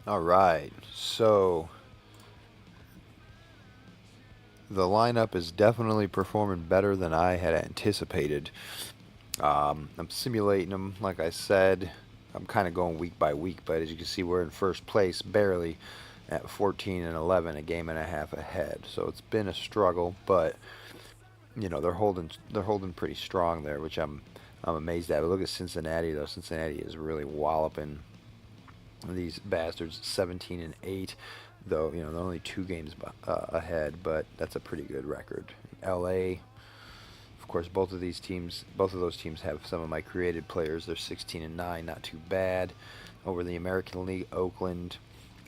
All right, so the lineup is definitely performing better than I had anticipated. I'm simulating them, like I said. I'm kind of going week by week, but as you can see, we're in first place barely at 14 and 11, a game and a half ahead. So it's been a struggle, but they're holding pretty strong there, which I'm amazed at. But look at Cincinnati though. Cincinnati is really walloping these bastards, 17 and 8, though they're only 2 games ahead, but that's a pretty good record. LA, of course, both of those teams have some of my created players. They're 16 and 9, not too bad. Over the American League, Oakland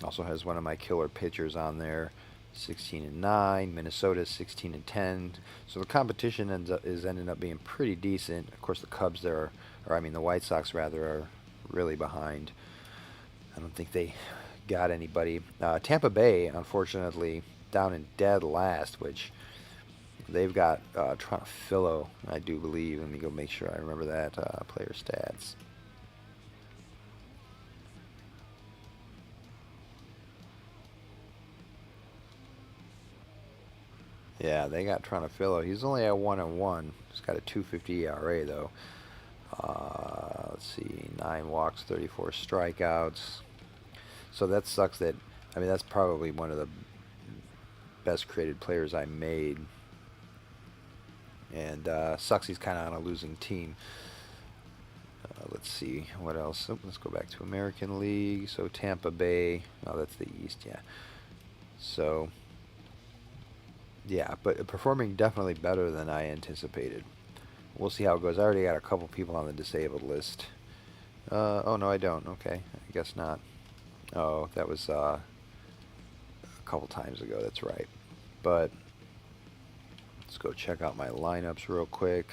also has one of my killer pitchers on there, 16 and 9. Minnesota 16 and 10. So the competition is ending up being pretty decent. Of course, the Cubs or I mean the White Sox rather, are really behind. I don't think they got anybody. Tampa Bay, unfortunately, down in dead last, which they've got Philo, I do believe. Let me go make sure I remember that player stats. Yeah, they got Philo. He's only at 1-1. He's got a 2.50 ERA though. Let's see, 9 walks, 34 strikeouts. So that sucks. That's probably one of the best created players I made, and sucks he's kind of on a losing team. Let's see what else. Oh, let's go back to American League. So Tampa Bay. Oh, that's the East. Yeah. So yeah, but performing definitely better than I anticipated. We'll see how it goes. I already got a couple people on the disabled list. Oh no, I don't. Okay, I guess not. Oh, that was a couple times ago. That's right. But let's go check out my lineups real quick.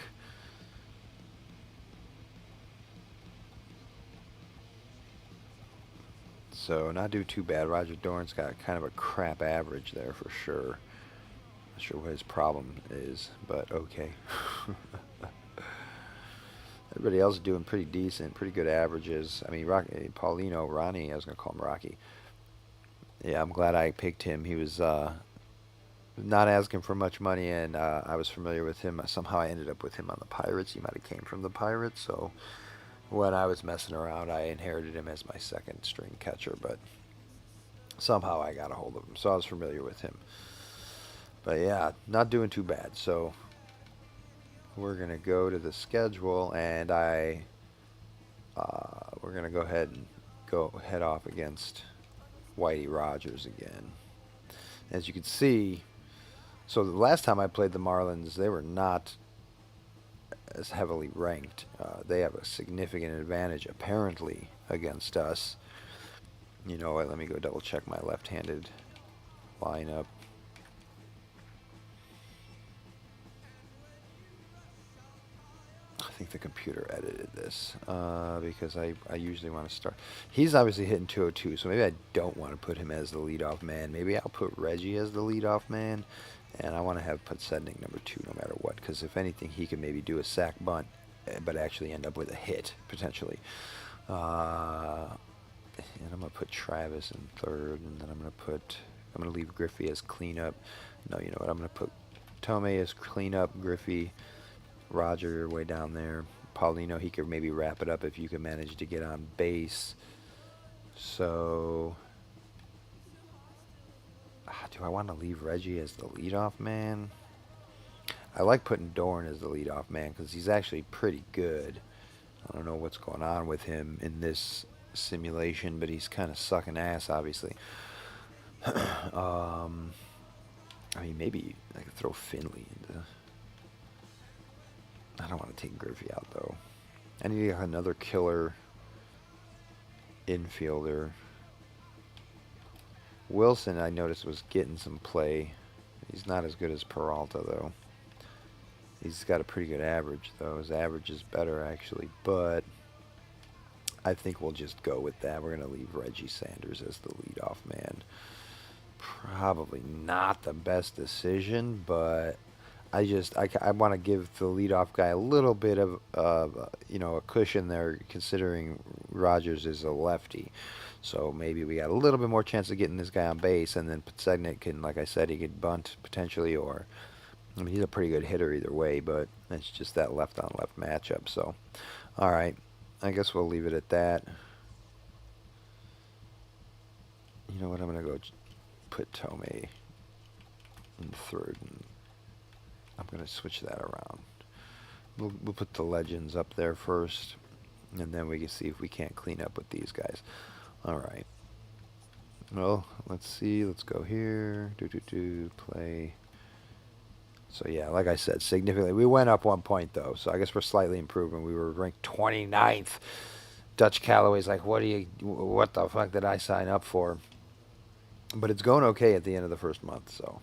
So not do too bad. Roger Dorn's got kind of a crap average there for sure. Not sure what his problem is, but okay. Everybody else is doing pretty decent, pretty good averages. I mean, Rocky, Ronnie, I was gonna call him Rocky. Yeah, I'm glad I picked him. He was not asking for much money, and I was familiar with him. Somehow I ended up with him on the Pirates. He might have came from the Pirates, so when I was messing around, I inherited him as my second string catcher, but somehow I got a hold of him, so I was familiar with him. But yeah, not doing too bad. So we're gonna go to the schedule, and we're gonna go ahead and go head off against Whitey Rogers again. As you can see, so the last time I played the Marlins, they were not as heavily ranked. They have a significant advantage apparently against us. You know what? Let me go double check my left-handed lineup. I think the computer edited this because I usually want to start. He's obviously hitting 202, so maybe I don't want to put him as the leadoff man. Maybe I'll put Reggie as the leadoff man, and I want to have put Sending number 2 no matter what, because if anything, he can maybe do a sac bunt, but actually end up with a hit potentially. And I'm gonna put Travis in third, and then I'm gonna leave Griffey as cleanup. No, you know what? I'm gonna put Tomei as cleanup, Griffey, Roger way down there. Paulino, he could maybe wrap it up if you can manage to get on base. So, do I want to leave Reggie as the leadoff man? I like putting Dorn as the leadoff man because he's actually pretty good. I don't know what's going on with him in this simulation, but he's kind of sucking ass, obviously. I mean, maybe I could throw Finley into. I don't want to take Griffey out though. I need another killer infielder. Wilson, I noticed, was getting some play. He's not as good as Peralta though. He's got a pretty good average though. His average is better actually, but I think we'll just go with that. We're going to leave Reggie Sanders as the leadoff man. Probably not the best decision, but I want to give the leadoff guy a little bit of a cushion there, considering Rogers is a lefty. So maybe we got a little bit more chance of getting this guy on base, and then Segnet can, like I said, he could bunt potentially, or I mean, he's a pretty good hitter either way, but it's just that left-on-left matchup. So, all right, I guess we'll leave it at that. You know what? I'm gonna go put Tomei in third, and I'm gonna switch that around. We'll put the legends up there first, and then we can see if we can't clean up with these guys. All right. Well, let's see. Let's go here. Play. So yeah, like I said, significantly. We went up 1 point though, so I guess we're slightly improving. We were ranked 29th. Dutch Calloway's like, what the fuck did I sign up for? But it's going okay at the end of the first month, so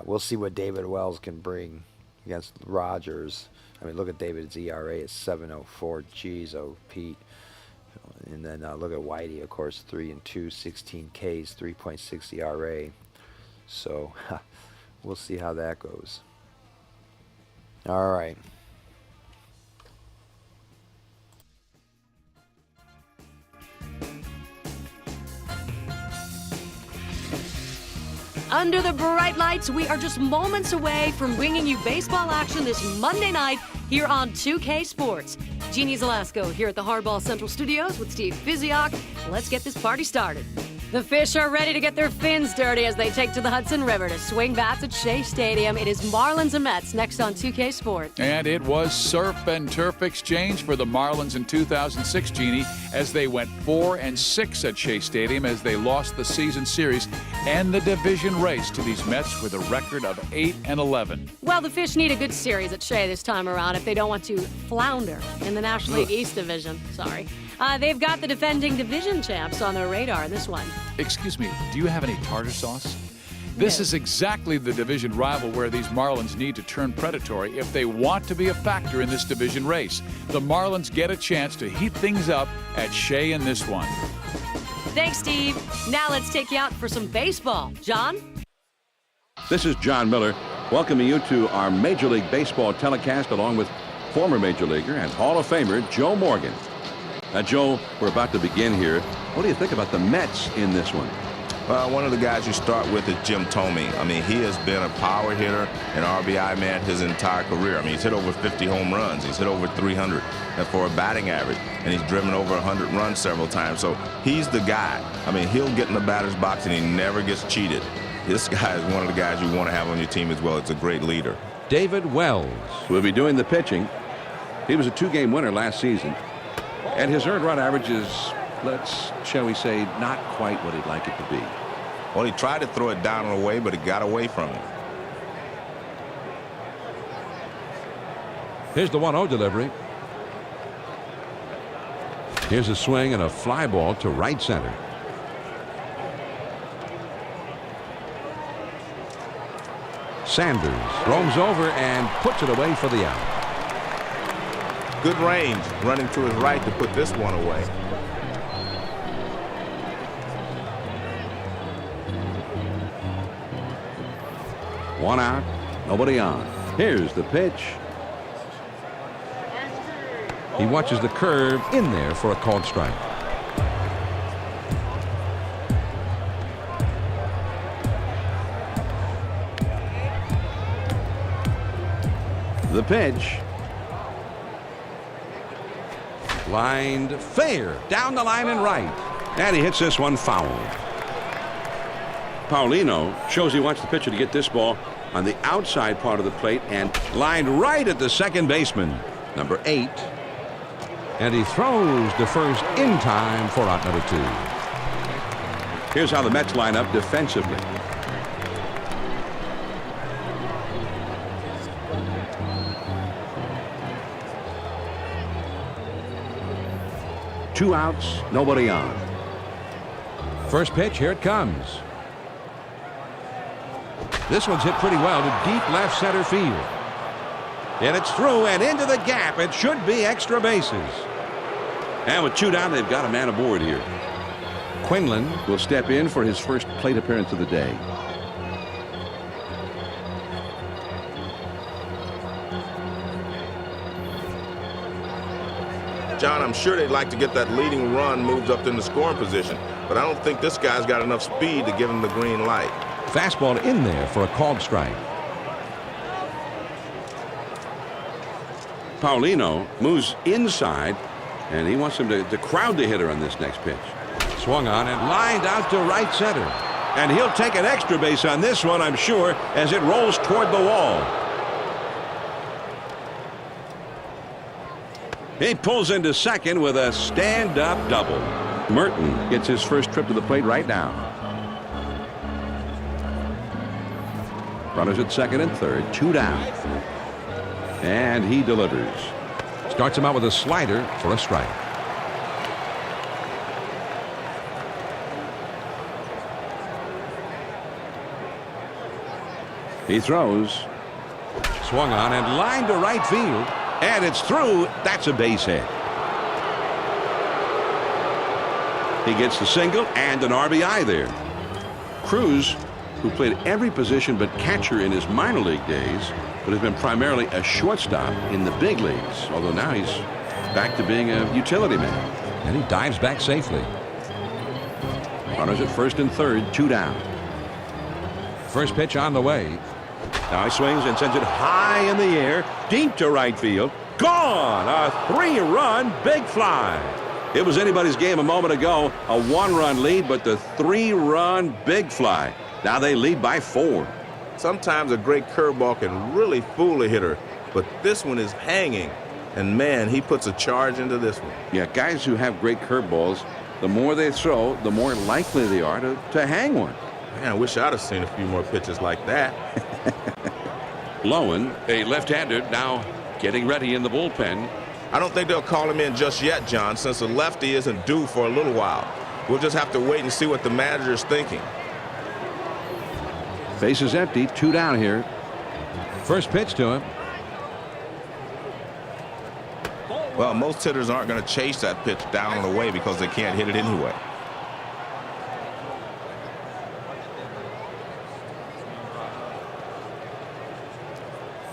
we'll see what David Wells can bring against Rogers. I mean, look at David's ERA is 7.04. Jeez, oh Pete. And then look at Whitey, of course, 3-2, 16 Ks, 3.6 ERA. So we'll see how that goes. All right. Under the bright lights, we are just moments away from bringing you baseball action this Monday night here on 2K Sports. Jeannie Zelasco here at the Hardball Central Studios with Steve Physiok. Let's get this party started. The Fish are ready to get their fins dirty as they take to the Hudson River to swing bats at Shea Stadium. It is Marlins and Mets next on 2K Sports. And it was surf and turf exchange for the Marlins in 2006, Jeannie, as they went 4-6 at Shea Stadium as they lost the season series and the division race to these Mets with a record of 8-11. Well, the Fish need a good series at Shea this time around if they don't want to flounder in the National League East Division. Sorry. They've got the defending division champs on their radar in this one. Excuse me, do you have any tartar sauce? This is exactly the division rival where these Marlins need to turn predatory if they want to be a factor in this division race. The Marlins get a chance to heat things up at Shea in this one. Thanks, Steve. Now let's take you out for some baseball. John? This is John Miller, welcoming you to our Major League Baseball telecast along with former Major Leaguer and Hall of Famer Joe Morgan. Now, Joe, we're about to begin here. What do you think about the Mets in this one? Well, one of the guys you start with is Jim Tomei. I mean, he has been a power hitter and RBI man his entire career. I mean, he's hit over 50 home runs. He's hit over 300 for a batting average, and he's driven over 100 runs several times. So he's the guy. I mean, he'll get in the batter's box, and he never gets cheated. This guy is one of the guys you want to have on your team as well. It's a great leader. David Wells will be doing the pitching. He was a two-game winner last season. And his earned run average is, shall we say, not quite what he'd like it to be. Well, he tried to throw it down and away, but it got away from him. Here's the 1-0 delivery. Here's a swing and a fly ball to right center. Sanders roams over and puts it away for the out. Good range, running to his right to put this one away. One out, nobody on. Here's the pitch. He watches the curve in there for a called strike. The pitch. Lined fair down the line and right, and he hits this one foul. Paulino shows he wants the pitcher to get this ball on the outside part of the plate and lined right at the second baseman, number 8, and he throws the first in time for out number 2. Here's how the Mets line up defensively. Two outs, nobody on. First pitch, here it comes. This one's hit pretty well to deep left center field. And it's through and into the gap. It should be extra bases. And with 2 down, they've got a man aboard here. Quinlan will step in for his first plate appearance of the day. John, I'm sure they'd like to get that leading run moved up in the scoring position, but I don't think this guy's got enough speed to give him the green light. Fastball in there for a called strike. Paulino moves inside, and he wants him to crowd the hitter on this next pitch. Swung on and lined out to right center. And he'll take an extra base on this one, I'm sure, as it rolls toward the wall. He pulls into second with a stand-up double. Merton gets his first trip to the plate right now. Runners at second and third, 2 down. And he delivers. Starts him out with a slider for a strike. He throws. Swung on and lined to right field. And it's through. That's a base hit. He gets the single and an RBI there. Cruz, who played every position but catcher in his minor league days, but has been primarily a shortstop in the big leagues, although now he's back to being a utility man. And he dives back safely. Runners at first and third, 2 down. First pitch on the way. Now he swings and sends it high in the air, deep to right field. Gone! A 3-run big fly. It was anybody's game a moment ago. A 1-run lead, but the 3-run big fly. Now they lead by 4. Sometimes a great curveball can really fool a hitter, but this one is hanging. And, man, he puts a charge into this one. Yeah, guys who have great curveballs, the more they throw, the more likely they are to hang one. Man, I wish I'd have seen a few more pitches like that. Lowen, a left-hander, now getting ready in the bullpen. I don't think they'll call him in just yet, John, since the lefty isn't due for a little while. We'll just have to wait and see what the manager's thinking. Base is empty, 2 down here. First pitch to him. Well, most hitters aren't going to chase that pitch down and away because they can't hit it anyway.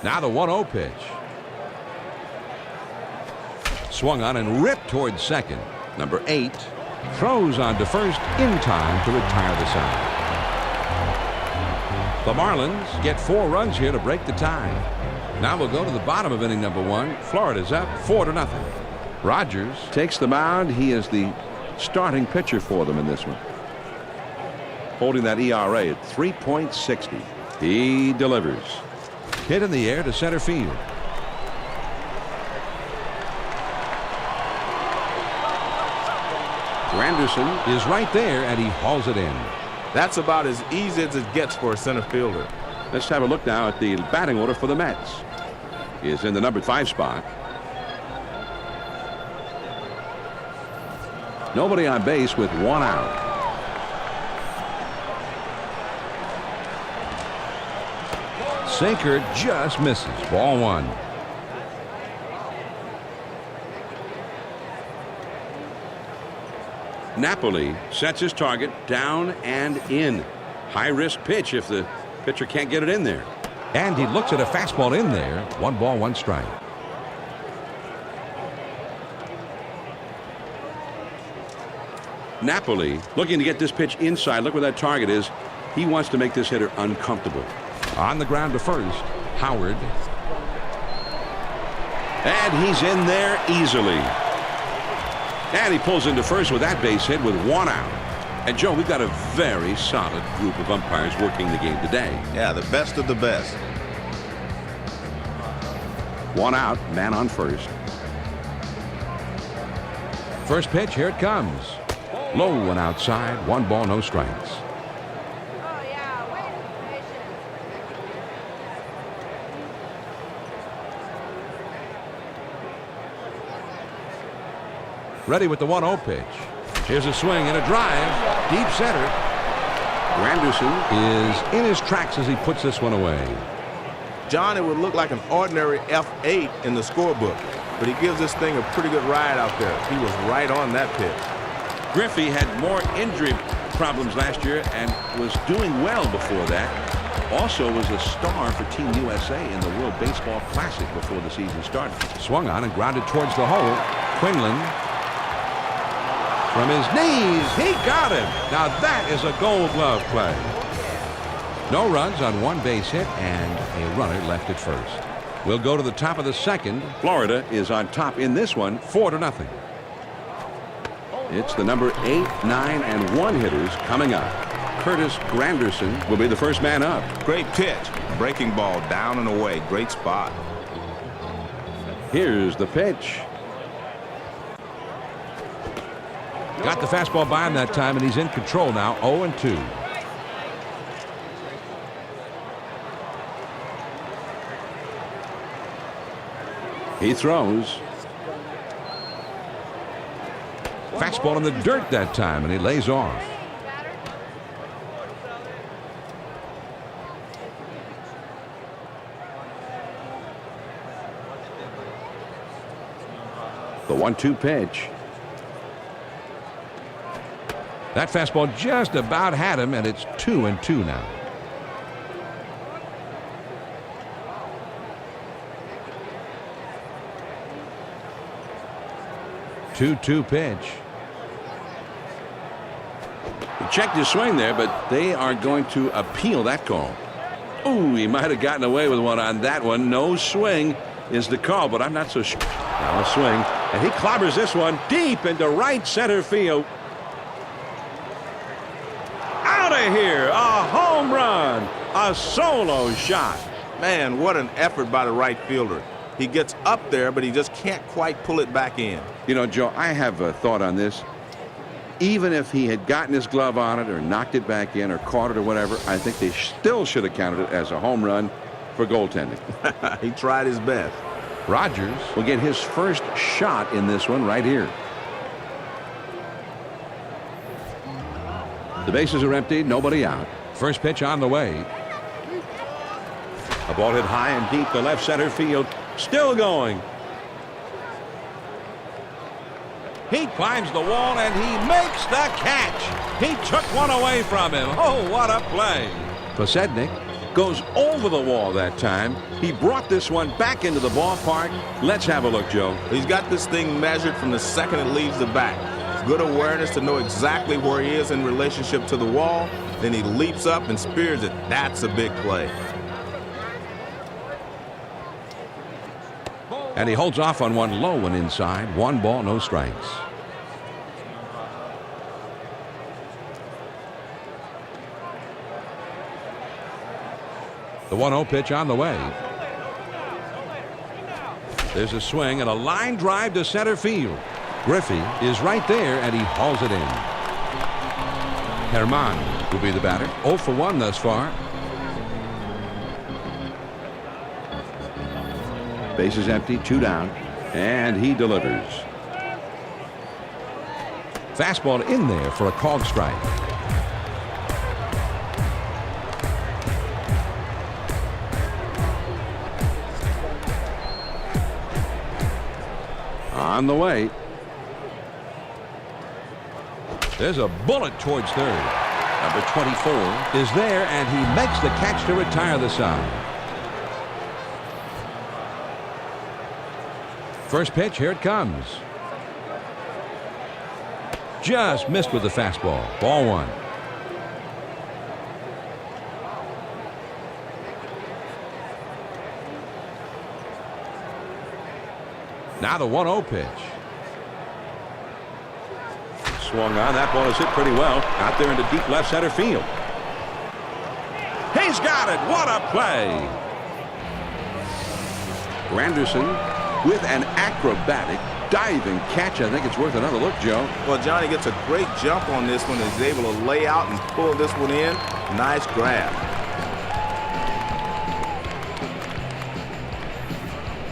Now the 1-0 pitch. Swung on and ripped towards second. Number 8 throws on to first in time to retire the side. The Marlins get 4 runs here to break the tie. Now we'll go to the bottom of inning number 1. Florida's up 4-0. Rogers takes the mound. He is the starting pitcher for them in this one, holding that ERA at 3.60. He delivers. Hit in the air to center field. Granderson is right there, and he hauls it in. That's about as easy as it gets for a center fielder. Let's have a look now at the batting order for the Mets. He is in the number 5 spot. Nobody on base with 1 out. Sinker just misses. Ball 1. Napoli sets his target down and in. High risk pitch if the pitcher can't get it in there. And he looks at a fastball in there. 1 ball, 1 strike. Napoli looking to get this pitch inside. Look where that target is. He wants to make this hitter uncomfortable. On the ground to first, Howard. And he's in there easily. And he pulls into first with that base hit with 1 out. And, Joe, we've got a very solid group of umpires working the game today. Yeah, the best of the best. 1 out, man on first. First pitch, here it comes. Low and outside, 1 ball, no strikes. Ready with the 1-0 pitch. Here's a swing and a drive. Deep center. Granderson is in his tracks as he puts this one away. John, it would look like an ordinary F8 in the scorebook, but he gives this thing a pretty good ride out there. He was right on that pitch. Griffey had more injury problems last year and was doing well before that. Also was a star for Team USA in the World Baseball Classic before the season started. Swung on and grounded towards the hole. Quinlan. From his knees, he got him. Now that is a Gold Glove play. No runs on one base hit and a runner left at first. We'll go to the top of the second. Florida is on top in this one, 4-0. It's the number 8, 9, and 1 hitters coming up. Curtis Granderson will be the first man up. Great pitch. Breaking ball down and away. Great spot. Here's the pitch. Got the fastball by him that time, and he's in control now, 0-2. He throws. Fastball in the dirt that time, and he lays off. The 1-2 pitch. That fastball just about had him, and it's 2-2 now. Two pitch. He checked his swing there, but they are going to appeal that call. Ooh, he might have gotten away with one on that one. No swing is the call, but I'm not so sure. Now a swing, and he clobbers this one deep into right center field. Out of here, a home run, a solo shot. Man, what an effort by the right fielder. He gets up there, but he just can't quite pull it back in. You know, Joe, I have a thought on this. Even if he had gotten his glove on it or knocked it back in or caught it or whatever, I think they still should have counted it as a home run for goaltending. He tried his best. Rogers will get his first shot in this one right here. The bases are empty, nobody out. First pitch on the way. A ball hit high and deep to left center field. Still going. He climbs the wall and he makes the catch. He took one away from him. Oh, what a play. Posednik goes over the wall that time. He brought this one back into the ballpark. Let's have a look, Joe. He's got this thing measured from the second it leaves the bat. Good awareness to know exactly where he is in relationship to the wall. Then he leaps up and spears it. That's a big play. And he holds off on one low and inside. 1 ball, no strikes. The 1-0 pitch on the way. There's a swing and a line drive to center field. Griffey is right there, and he hauls it in. Herman will be the batter. 0 for 1 thus far. Bases empty, 2 down, and he delivers. Fastball in there for a called strike. On the way. There's a bullet towards third. Number 24 is there, and he makes the catch to retire the side. First pitch, here it comes. Just missed with the fastball. Ball 1. Now the 1-0 pitch. Swung on. That ball is hit pretty well. Out there into deep left center field. He's got it. What a play. Granderson with an acrobatic diving catch. I think it's worth another look, Joe. Well, Johnny gets a great jump on this one. He's able to lay out and pull this one in. Nice grab.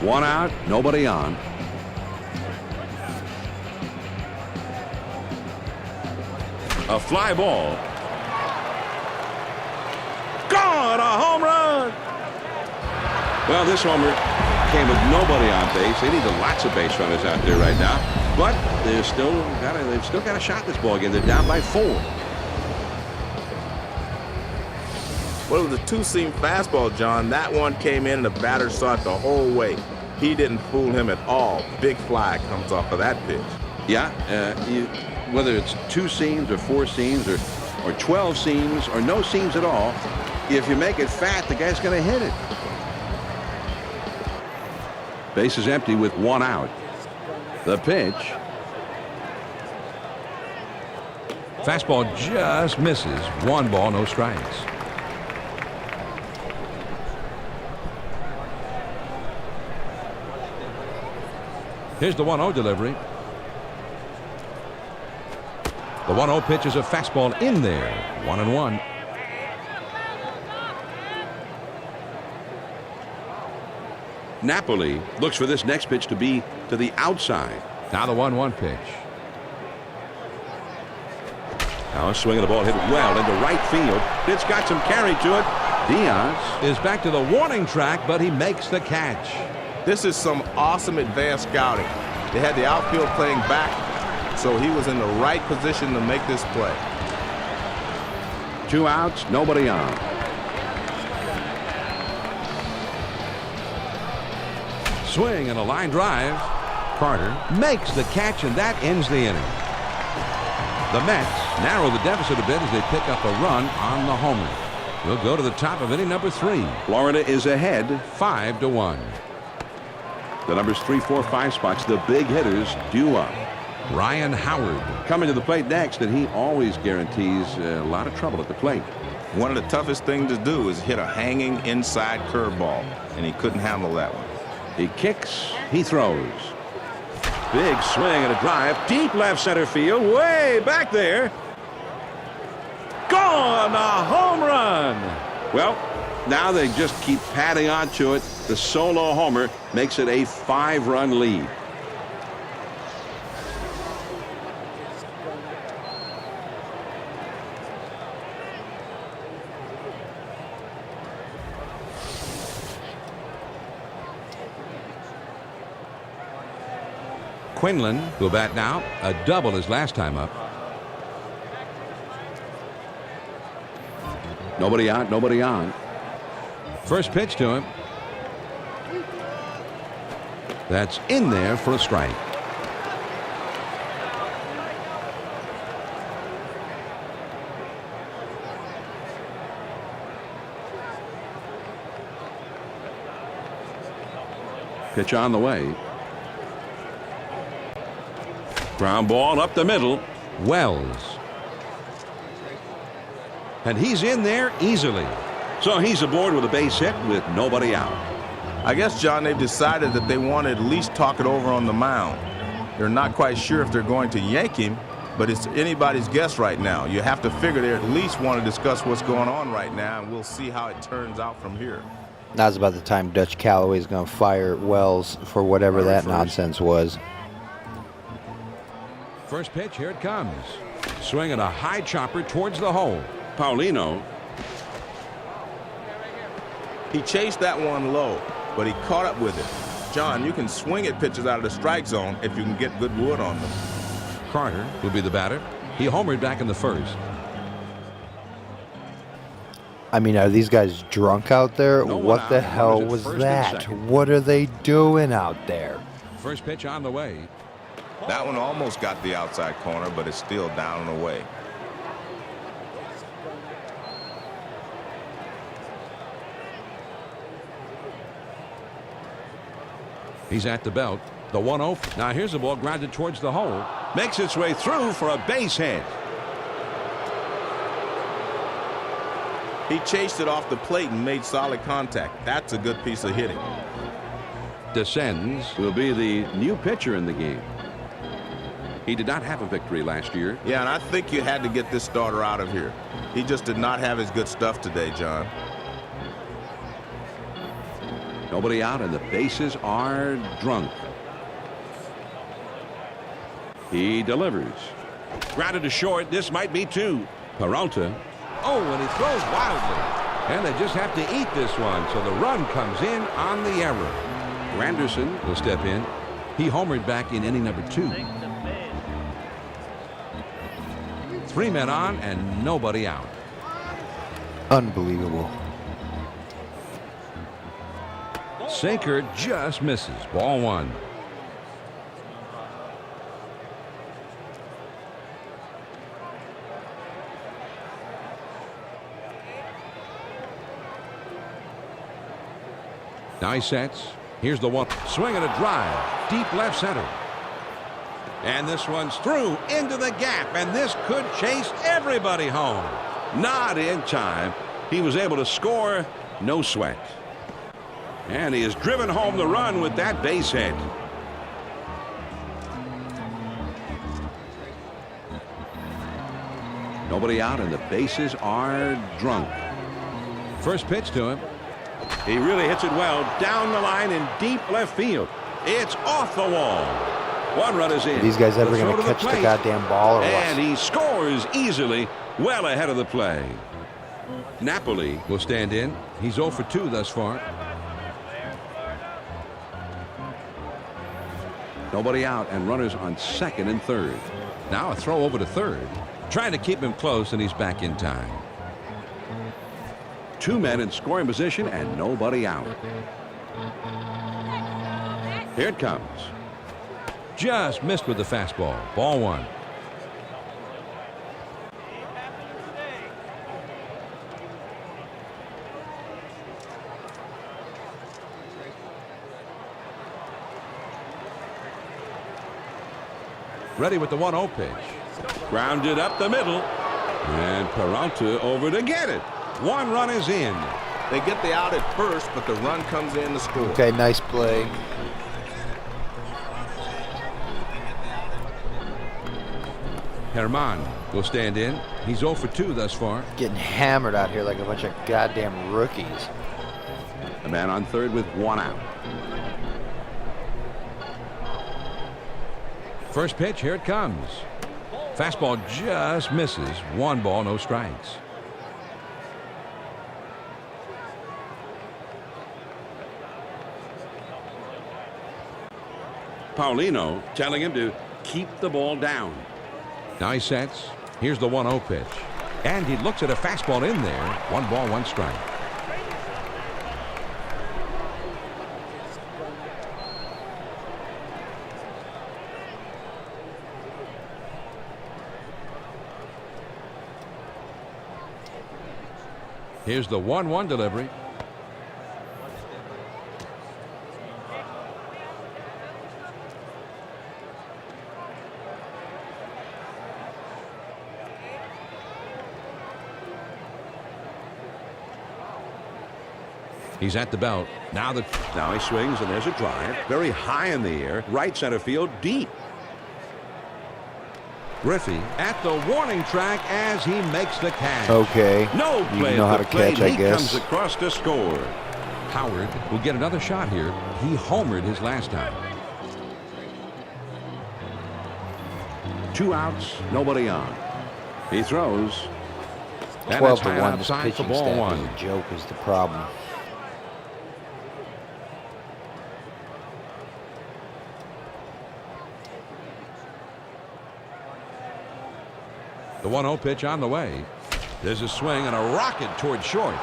1 out, nobody on. A fly ball. Gone! A home run! Well, this homer came with nobody on base. They need lots of base runners out there right now. But they've still got a shot this ball game. They're down by 4. Well, it was a 2-seam fastball, John. That one came in and the batter saw it the whole way. He didn't fool him at all. Big fly comes off of that pitch. Yeah, whether it's 2 seams or 4 seams or 12 seams or no seams at all, if you make it fat, the guy's going to hit it. Base is empty with 1 out. The pitch. Fastball just misses. 1 ball, no strikes. Here's the 1-0 delivery. The 1-0 pitch is a fastball in there. 1-1. Napoli looks for this next pitch to be to the outside. Now the 1-1 pitch. Now a swing of the ball hit well into right field. It's got some carry to it. Diaz is back to the warning track, but he makes the catch. This is some awesome advanced scouting. They had the outfield playing back, so he was in the right position to make this play. 2 outs, nobody on. Swing and a line drive. Carter makes the catch, and that ends the inning. The Mets narrow the deficit a bit as they pick up a run on the homer. We'll go to the top of inning number 3. Florida is ahead 5-1. The numbers 3, 4, 5 spots, the big hitters due up. Ryan Howard coming to the plate next, and he always guarantees a lot of trouble at the plate. One of the toughest things to do is hit a hanging inside curveball, and he couldn't handle that one. He kicks, he throws. Big swing and a drive, deep left center field, way back there. Gone, a home run. Well, now they just keep padding onto it. The solo homer makes it a 5-run lead. Quinlan will bat now. A double his last time up. Nobody out, nobody on. First pitch to him. That's in there for a strike. Pitch on the way. Ground ball up the middle. Wells. And he's in there easily. So he's aboard with a base hit with nobody out. I guess, John, they've decided that they want to at least talk it over on the mound. They're not quite sure if they're going to yank him, but it's anybody's guess right now. You have to figure they at least want to discuss what's going on right now, and we'll see how it turns out from here. Now's about the time Dutch Calloway is going to fire Wells for whatever that nonsense was. First pitch, here it comes. Swinging a high chopper towards the hole. Paulino. He chased that one low, but he caught up with it. John, you can swing at pitches out of the strike zone if you can get good wood on them. Carter will be the batter. He homered back in the first. I mean, are these guys drunk out there? No What the out. hell Runners at was first and that? second. What are they doing out there? First pitch on the way. That one almost got the outside corner, but it's still down and away. He's at the belt. The 1-0. Now here's the ball grounded towards the hole. Makes its way through for a base hit. He chased it off the plate and made solid contact. That's a good piece of hitting. Descends will be the new pitcher in the game. He did not have a victory last year. Yeah, and I think you had to get this starter out of here. He just did not have his good stuff today, John. Nobody out, and the bases are drunk. He delivers. Grounded to short. This might be 2. Peralta. Oh, and he throws wildly. And they just have to eat this one, so the run comes in on the error. Granderson will step in. He homered back in inning number 2. 3 men on and nobody out. sinker just misses. Ball one. Now he sets. Here's the one. Swing and a drive. Deep left center. And this one's through into the gap. And this could chase everybody home. Not in time. He was able to score. No sweat. And he has driven home the run with that base hit. Nobody out and the bases are drunk. First pitch to him. He really hits it well down the line in deep left field. It's off the wall. One run is in. Are these guys ever going to catch the goddamn ball or what? And he scores easily, well ahead of the play. Napoli will stand in. He's 0 for 2 thus far. Nobody out and runners on second and third. Now a throw over to third. Trying to keep him close, and he's back in time. 2 men in scoring position and nobody out. Here it comes. Just missed with the fastball. Ball one. Ready with the 1-0 pitch. Grounded up the middle. And Peralta over to get it. 1 run is in. They get the out at first, but the run comes in to score. Okay, nice play. Herman will stand in. He's 0 for 2 thus far. Getting hammered out here like a bunch of goddamn rookies. A man on third with 1 out. First pitch, here it comes. Fastball just misses. 1 ball, no strikes. Paulino telling him to keep the ball down. Now he sets. Here's the 1-0 pitch. And he looks at a fastball in there. 1 ball, 1 strike. Here's the 1-1 delivery. He's at the belt. Now he swings, and there's a drive. Very high in the air. Right center field, deep. Griffey at the warning track as he makes the catch. Okay. No play. You know how to catch, I he guess. Comes across to score. Howard will get another shot here. He homered his last time. 2 outs, nobody on. He throws. 12 to 1. This Outside for pitching ball staff one. is a joke is the problem. The 1-0 pitch on the way. There's a swing and a rocket toward short.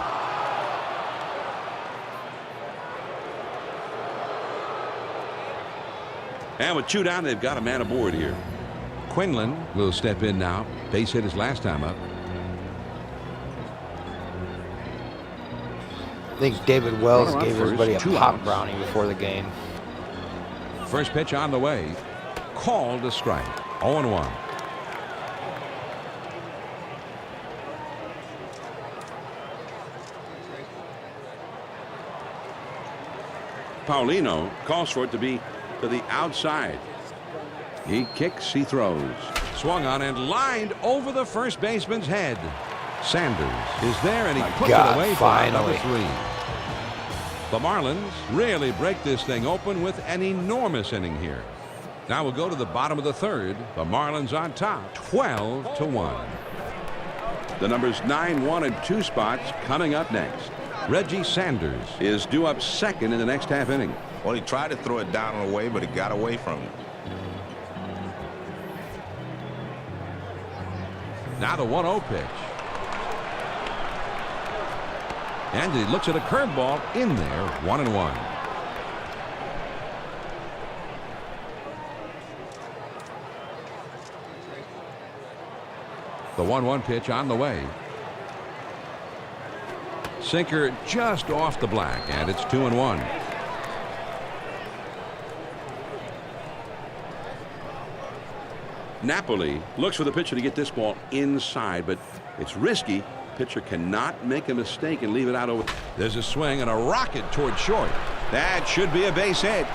And with 2 down, they've got a man aboard here. Quinlan will step in now. Base hit his last time up. I think David Wells Runner on gave first, everybody a 2 pop outs. brownie before the game. First pitch on the way. Called a strike. 0-1. Paulino calls for it to be to the outside. He kicks, he throws. Swung on and lined over the first baseman's head. Sanders is there, and he puts it away for number 3. The Marlins really break this thing open with an enormous inning here. Now we'll go to the bottom of the third. The Marlins on top, 12 to 1. The numbers 9, 1, and 2 spots coming up next. Reggie Sanders is due up second in the next half inning. Well, he tried to throw it down and away, but it got away from him. Now the 1-0 pitch. And he looks at a curveball in there. 1-1. The 1-1 pitch on the way. Sinker just off the black, and it's 2-1. Napoli looks for the pitcher to get this ball inside, but it's risky. Pitcher cannot make a mistake and leave it out over. There's a swing and a rocket toward short. That should be a base hit.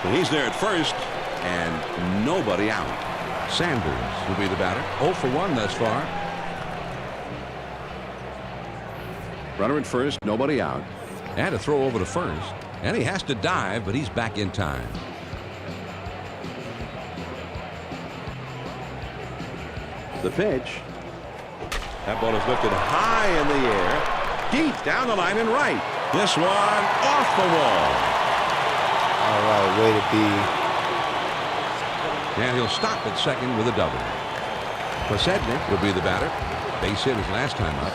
But he's there at first, and nobody out. Sanders will be the batter. 0 for 1 thus far. Runner at first, nobody out. And a throw over to first. And he has to dive, but he's back in time. The pitch. That ball is lifted high in the air, deep down the line and right. This one off the wall. All right, way to be. And he'll stop at second with a double. Posednik will be the batter. Base hit his last time up.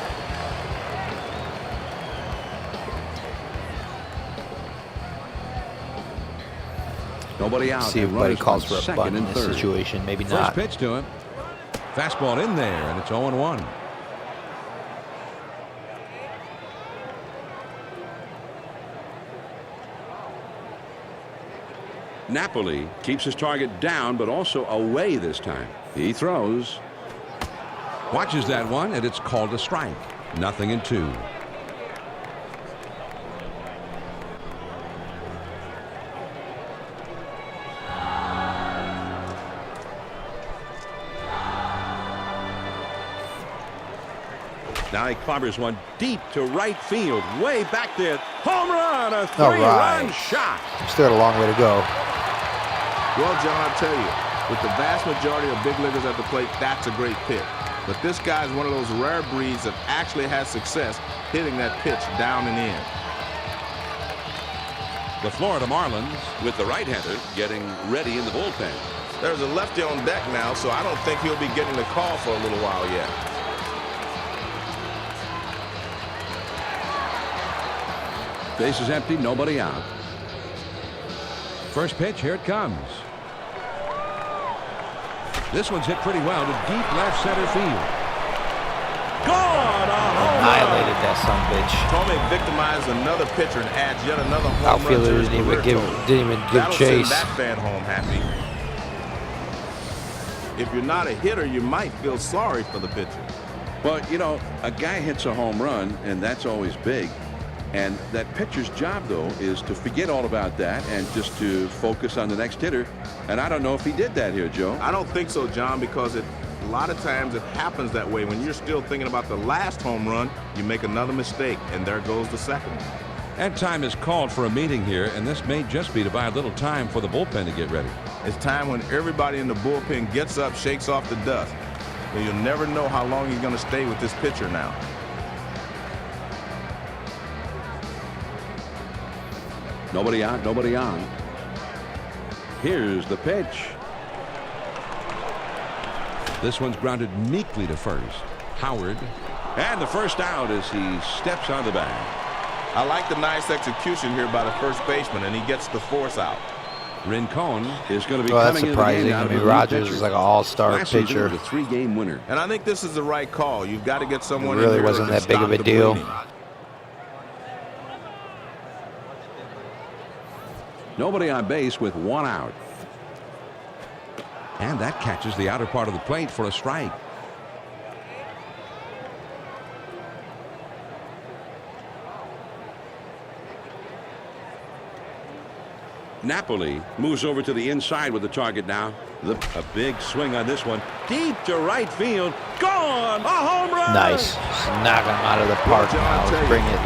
Nobody out. See if everybody calls for a bunt in this situation. Maybe not. First pitch to him. Fastball in there, and it's 0-1. Napoli keeps his target down, but also away this time. He throws. Watches that one, and it's called a strike. 0-2. Now he clobbers one deep to right field, way back there. Home run, a three-run shot. Still got a long way to go. Well, John, I'll tell you, with the vast majority of big leaguers at the plate, that's a great pitch. But this guy's one of those rare breeds that actually has success hitting that pitch down and in. The Florida Marlins with the right-hander getting ready in the bullpen. There's a lefty on deck now, so I don't think he'll be getting the call for a little while yet. Base is empty, nobody out. First pitch, here it comes. This one's hit pretty well to deep left center field. Gone! Annihilated that son of a bitch. Tommy victimized another pitcher and adds yet another home run Outfielder to his career didn't even give chase. Send that fan home happy. If you're not a hitter, you might feel sorry for the pitcher. Well, you know, a guy hits a home run, and that's always big. And that pitcher's job, though, is to forget all about that and just to focus on the next hitter. And I don't know if he did that here, Joe. I don't think so, John, because a lot of times it happens that way. When you're still thinking about the last home run, you make another mistake, and there goes the second one. And time is called for a meeting here, and this may just be to buy a little time for the bullpen to get ready. It's time when everybody in the bullpen gets up, shakes off the dust. So you'll never know how long he's going to stay with this pitcher now. Nobody out, nobody on. Here's the pitch. This one's grounded meekly to first. Howard. And the first out as he steps on the bag. I like the nice execution here by the first baseman, and he gets the force out. Rincon is going to be that's coming surprising. in the game. I mean, Rogers is like an all-star pitcher. A 3-game winner. And I think this is the right call. You've got to get someone It really in here wasn't that big of a deal. bleeding. Nobody on base with one out. And that catches the outer part of the plate for a strike. Napoli moves over to the inside with the target now. A big swing on this one. Deep to right field. Gone! A home run! Nice. Knock him out of the park now. Let's bring it.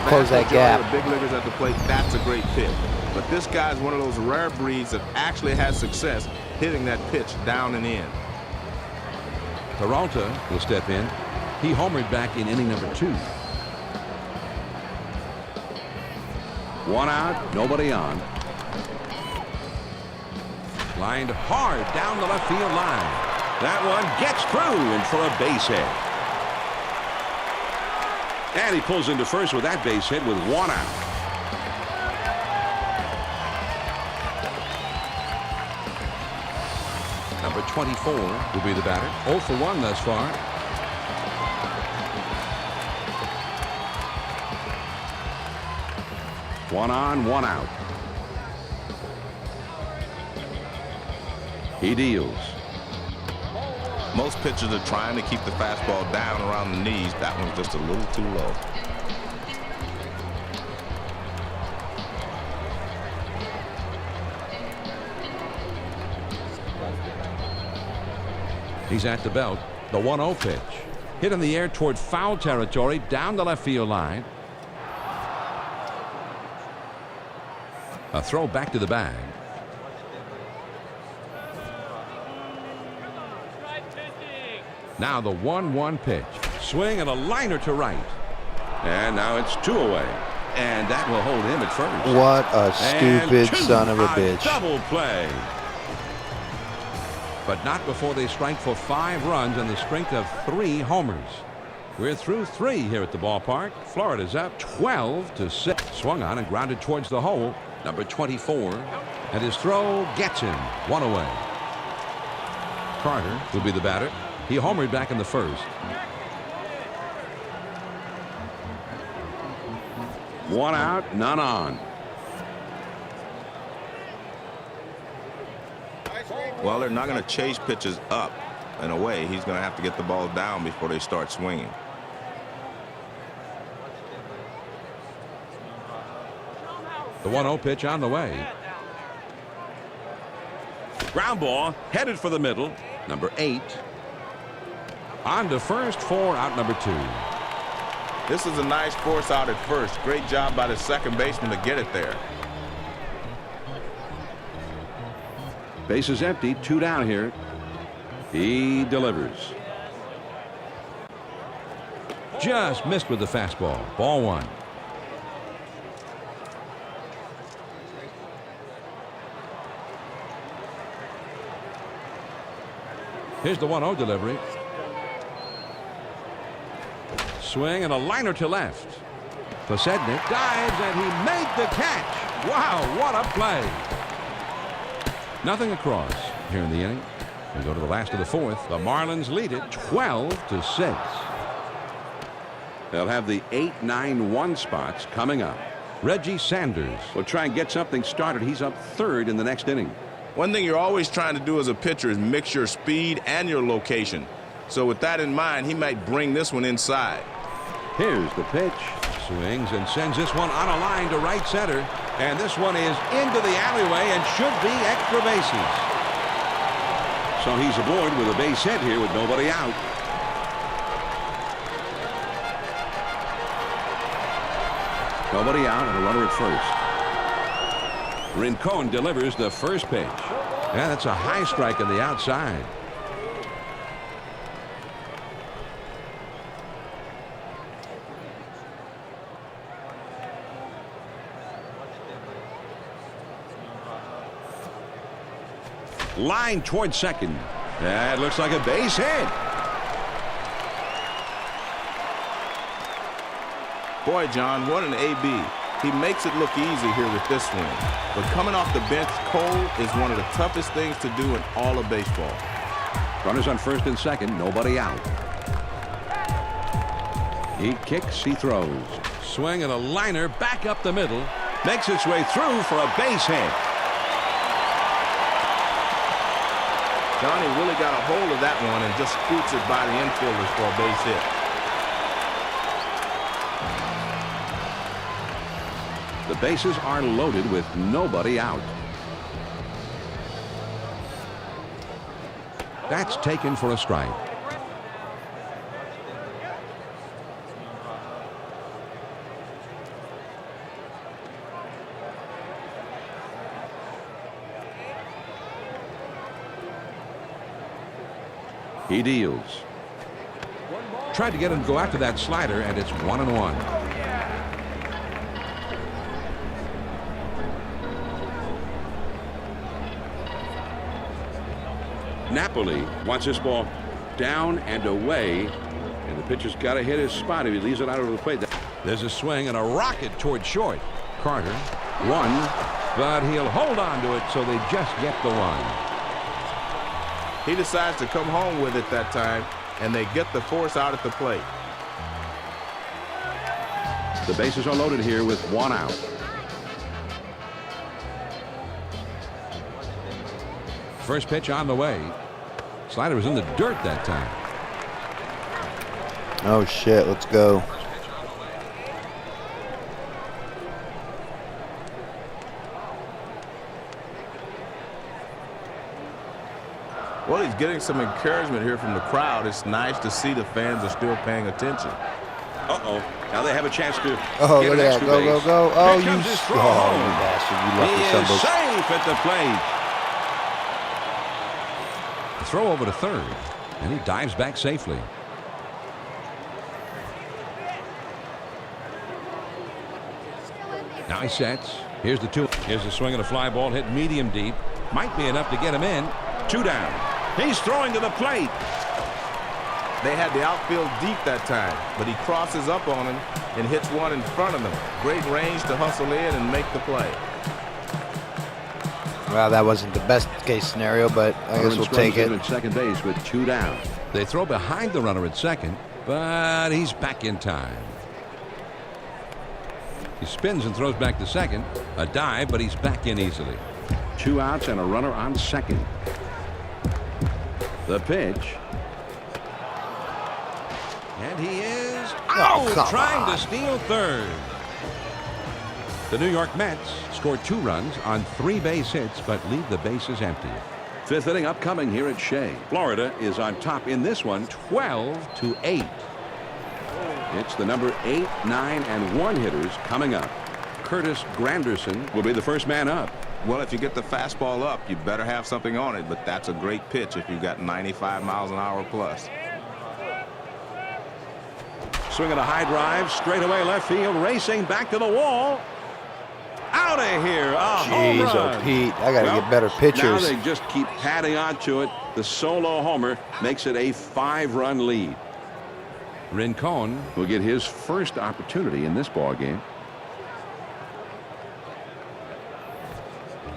Close that gap. The big leaguers at the plate, that's a great pitch. But this guy's one of those rare breeds that actually has success hitting that pitch down and in. Peralta will step in. He homered back in inning number 2. One out, nobody on. Lined hard down the left field line. That one gets through and for a base hit. And he pulls into first with that base hit with one out. Number 24 will be the batter. 0 for 1 thus far. One on, one out. He deals. Most pitchers are trying to keep the fastball down around the knees. That one's just a little too low. He's at the belt. The 1-0 pitch. Hit in the air toward foul territory down the left field line. A throw back to the bag. Now the 1-1 pitch. Swing and a liner to right. And now it's 2 away. And that will hold him at first. What a stupid son of a bitch. Double play. But not before they strike for 5 runs on the strength of 3 homers. We're through 3 here at the ballpark. Florida's up 12-6. Swung on and grounded towards the hole. Number 24. And his throw gets him. 1 away. Carter will be the batter. He homered back in the first. One out, none on. Well, they're not going to chase pitches up and away. He's going to have to get the ball down before they start swinging. The 1-0 pitch on the way. Ground ball headed for the middle. Number 8. On to first for out number 2. This is a nice force out at first. Great job by the second baseman to get it there. Base is empty. 2 down here. He delivers. Just missed with the fastball. Ball 1. Here's the 1-0 delivery. Swing and a liner to left. Posednik dives and he made the catch. Wow, what a play. Nothing across here in the inning. We go to the last of the 4th. The Marlins lead it 12-6. They'll have the 8-9-1 spots coming up. Reggie Sanders will try and get something started. He's up 3rd in the next inning. One thing you're always trying to do as a pitcher is mix your speed and your location. So with that in mind, he might bring this one inside. Here's the pitch. Swings and sends this one on a line to right center. And this one is into the alleyway and should be extra bases. So he's aboard with a base hit here with nobody out. Nobody out and a runner at first. Rincon delivers the first pitch. Yeah, that's a high strike on the outside. Line towards second. That looks like a base hit. Boy, John, what an AB. He makes it look easy here with this swing. But coming off the bench cold is one of the toughest things to do in all of baseball. Runners on first and second, nobody out. He kicks, he throws. Swing and a liner back up the middle. Makes its way through for a base hit. Johnny really got a hold of that one and just scoots it by the infielders for a base hit. The bases are loaded with nobody out. That's taken for a strike. He deals. Tried to get him to go after that slider, and it's 1-1. Napoli wants this ball down and away, and the pitcher's got to hit his spot if he leaves it out over the plate. There's a swing and a rocket toward short. Carter, 1, but he'll hold on to it, so they just get the 1. He decides to come home with it that time, and they get the force out at the plate. The bases are loaded here with 1 out. First pitch on the way. Slider was in the dirt that time. Oh shit, let's go. Well, he's getting some encouragement here from the crowd. It's nice to see the fans are still paying attention. Uh-oh. Now they have a chance to Oh, get look an at that. extra Go, base. go, go. Oh, Here you, comes his throw. you bastard. You He lucky son is of a- safe at the plate. Throw over to third, and he dives back safely. Now he sets. Here's the 2. Here's the swing of a fly ball hit medium deep. Might be enough to get him in. 2 down. He's throwing to the plate. They had the outfield deep that time, but he crosses up on him and hits one in front of them. Great range to hustle in and make the play. Well, that wasn't the best case scenario, but I guess we'll take it. At second base with 2 down. They throw behind the runner at second, but he's back in time. He spins and throws back to second. A dive, but he's back in easily. 2 outs and a runner on second. The pitch. And he is out, trying to steal third. The New York Mets scored 2 runs on 3 base hits, but leave the bases empty. 5th inning upcoming here at Shea. Florida is on top in this one, 12-8. It's the number 8, 9, and 1 hitters coming up. Curtis Granderson will be the first man up. Well, if you get the fastball up, you better have something on it, but that's a great pitch if you've got 95 miles an hour plus. Swinging a high drive, straight away left field, racing back to the wall. Out of here, a home Jeez, run. oh Pete, I gotta get better Now pitchers. they just keep padding onto it. The solo homer makes it a 5-run lead. Rincon will get his first opportunity in this ball game.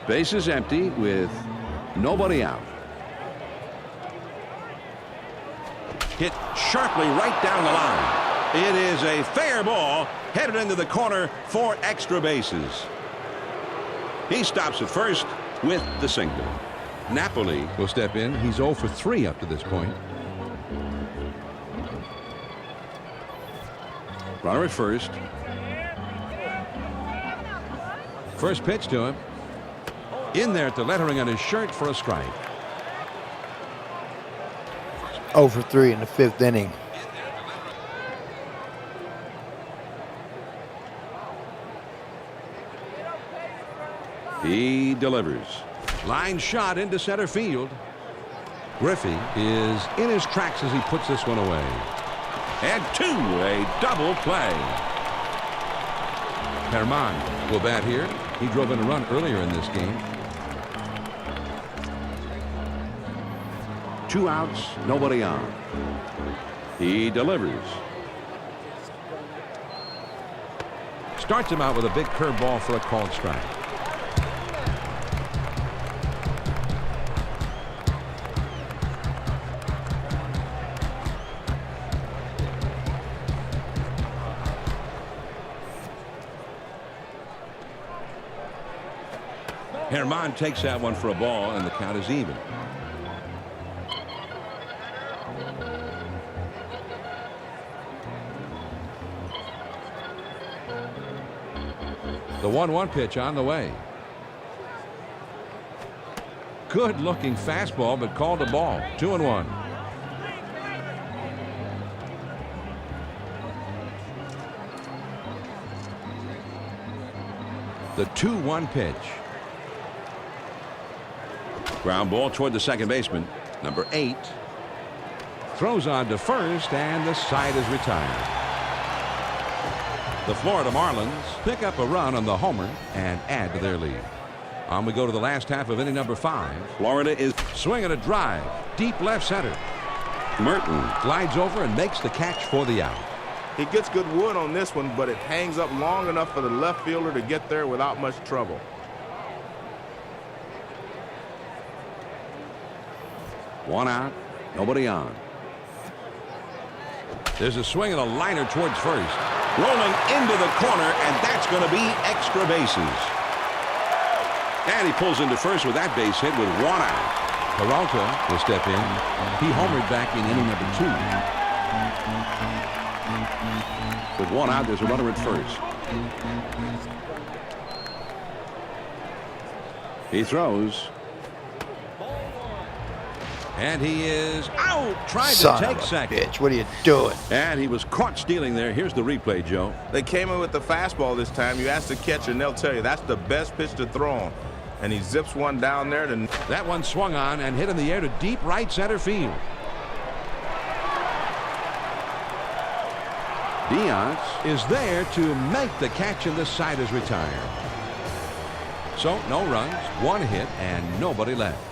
Bases empty with nobody out. Hit sharply right down the line. It is a fair ball headed into the corner for extra bases. He stops at first with the single. Napoli will step in. He's 0 for 3 up to this point. Runner at first. First pitch to him. In there at the lettering on his shirt for a strike. 0 for 3 in the 5th inning. He delivers. Line shot into center field. Griffey is in his tracks as he puts this one away. And 2, a double play. Herman will bat here. He drove in a run earlier in this game. 2 outs, nobody on. He delivers. Starts him out with a big curveball for a called strike. Herman takes that one for a ball, and the count is even. The 1-1 pitch on the way. Good looking fastball, but called a ball. 2-1. The 2-1 pitch. Ground ball toward the second baseman. Number 8. Throws on to first, and the side is retired. The Florida Marlins pick up a run on the homer and add to their lead. On we go to the last half of inning number 5. Florida is swinging a drive. Deep left center. Merton glides over and makes the catch for the out. He gets good wood on this one, but it hangs up long enough for the left fielder to get there without much trouble. One out, nobody on. There's a swing and a liner towards first. Rolling into the corner, and that's going to be extra bases. And he pulls into first with that base hit with one out. Peralta will step in. He homered back in inning number 2. With one out, there's a runner at first. He throws. And he is out, trying to take second. Bitch, what are you doing? And he was caught stealing there. Here's the replay, Joe. They came in with the fastball this time. You ask the catcher, and they'll tell you that's the best pitch to throw on. And he zips one down there. That one swung on and hit in the air to deep right center field. Diaz is there to make the catch, and the side is retired. So no runs, one hit, and nobody left.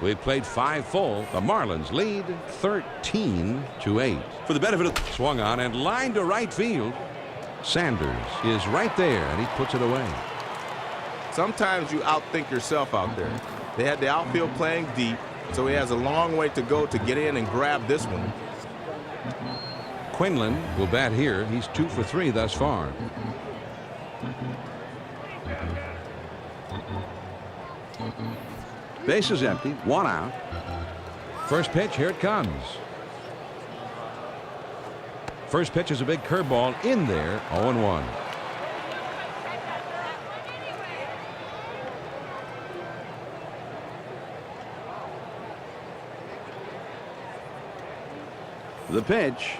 We've played 5 full. The Marlins lead 13-8. For the benefit of swung on and lined to right field. Sanders is right there, and he puts it away. Sometimes you outthink yourself out there. They had the outfield playing deep, so he has a long way to go to get in and grab this one. Quinlan will bat here. He's 2 for 3 thus far. Base is empty, one out. First pitch, here it comes. First pitch is a big curveball in there, 0-1. The pitch.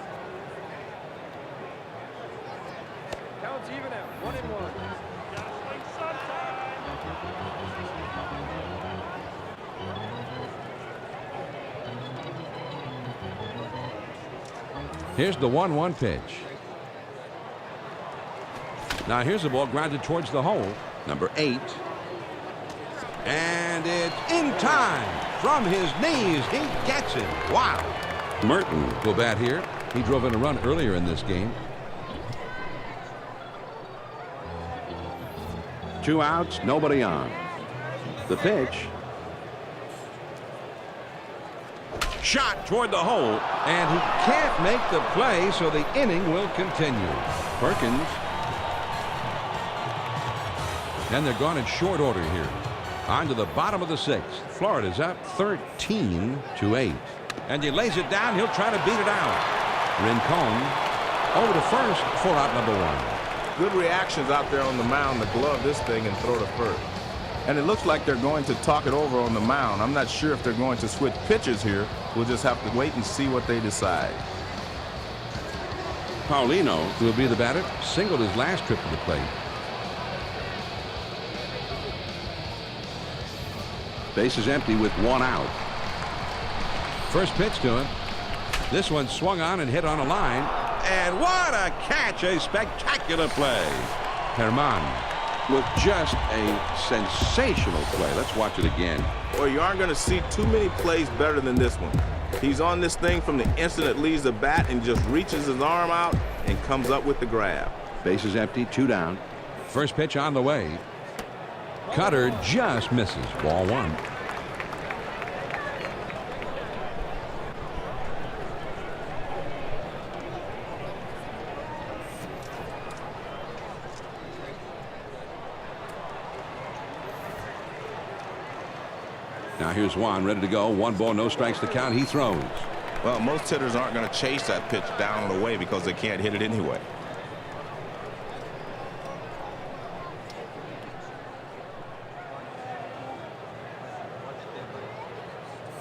Counts even at 1-1. Here's the 1-1 pitch. Now here's the ball grounded towards the hole. Number 8. And it's in time. From his knees, he gets it. Wow. Merton will bat here. He drove in a run earlier in this game. 2 outs, nobody on. The pitch. Shot toward the hole, and he can't make the play, so the inning will continue. Perkins. And they're gone in short order here. On to the bottom of the 6th. Florida's up 13-8. And he lays it down. He'll try to beat it out. Rincon over to first for out number 1. Good reactions out there on the mound to glove this thing and throw to first. And it looks like they're going to talk it over on the mound. I'm not sure if they're going to switch pitches here. We'll just have to wait and see what they decide. Paulino will be the batter. Singled his last trip to the plate. Base is empty with 1 out. First pitch to him. This one swung on and hit on a line. And what a catch. A spectacular play. Herman with just a sensational play. Let's watch it again. Well, you aren't going to see too many plays better than this one. He's on this thing from the instant it leaves the bat and just reaches his arm out and comes up with the grab. Base is empty, 2 down. First pitch on the way. Cutter just misses. Ball 1. Now here's Juan ready to go. 1 ball, no strikes to count. He throws. Well, most hitters aren't going to chase that pitch down and away because they can't hit it anyway.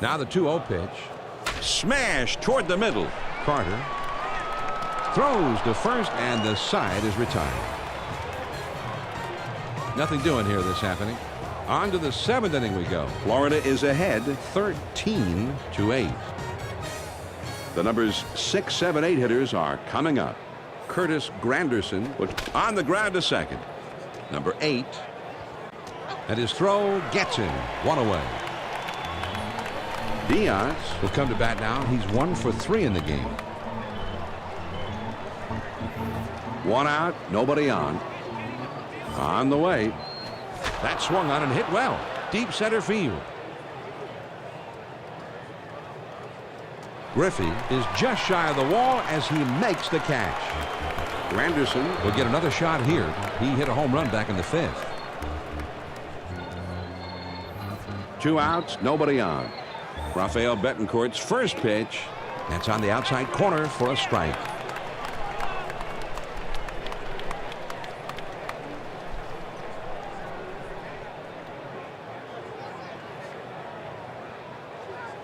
Now the 2-0 pitch. Smash toward the middle. Carter throws to first, and the side is retired. Nothing doing here this happening. On to the 7th inning we go. Florida is ahead 13-8. The numbers 6, 7, 8 hitters are coming up. Curtis Granderson on the ground to second. Number 8. And his throw gets him. 1 away. Diaz will come to bat now. He's 1 for 3 in the game. 1 out, nobody on. On the way. That swung on and hit well. Deep center field. Griffey is just shy of the wall as he makes the catch. Granderson will get another shot here. He hit a home run back in the 5th. 2 outs, nobody on. Rafael Betancourt's first pitch. That's on the outside corner for a strike.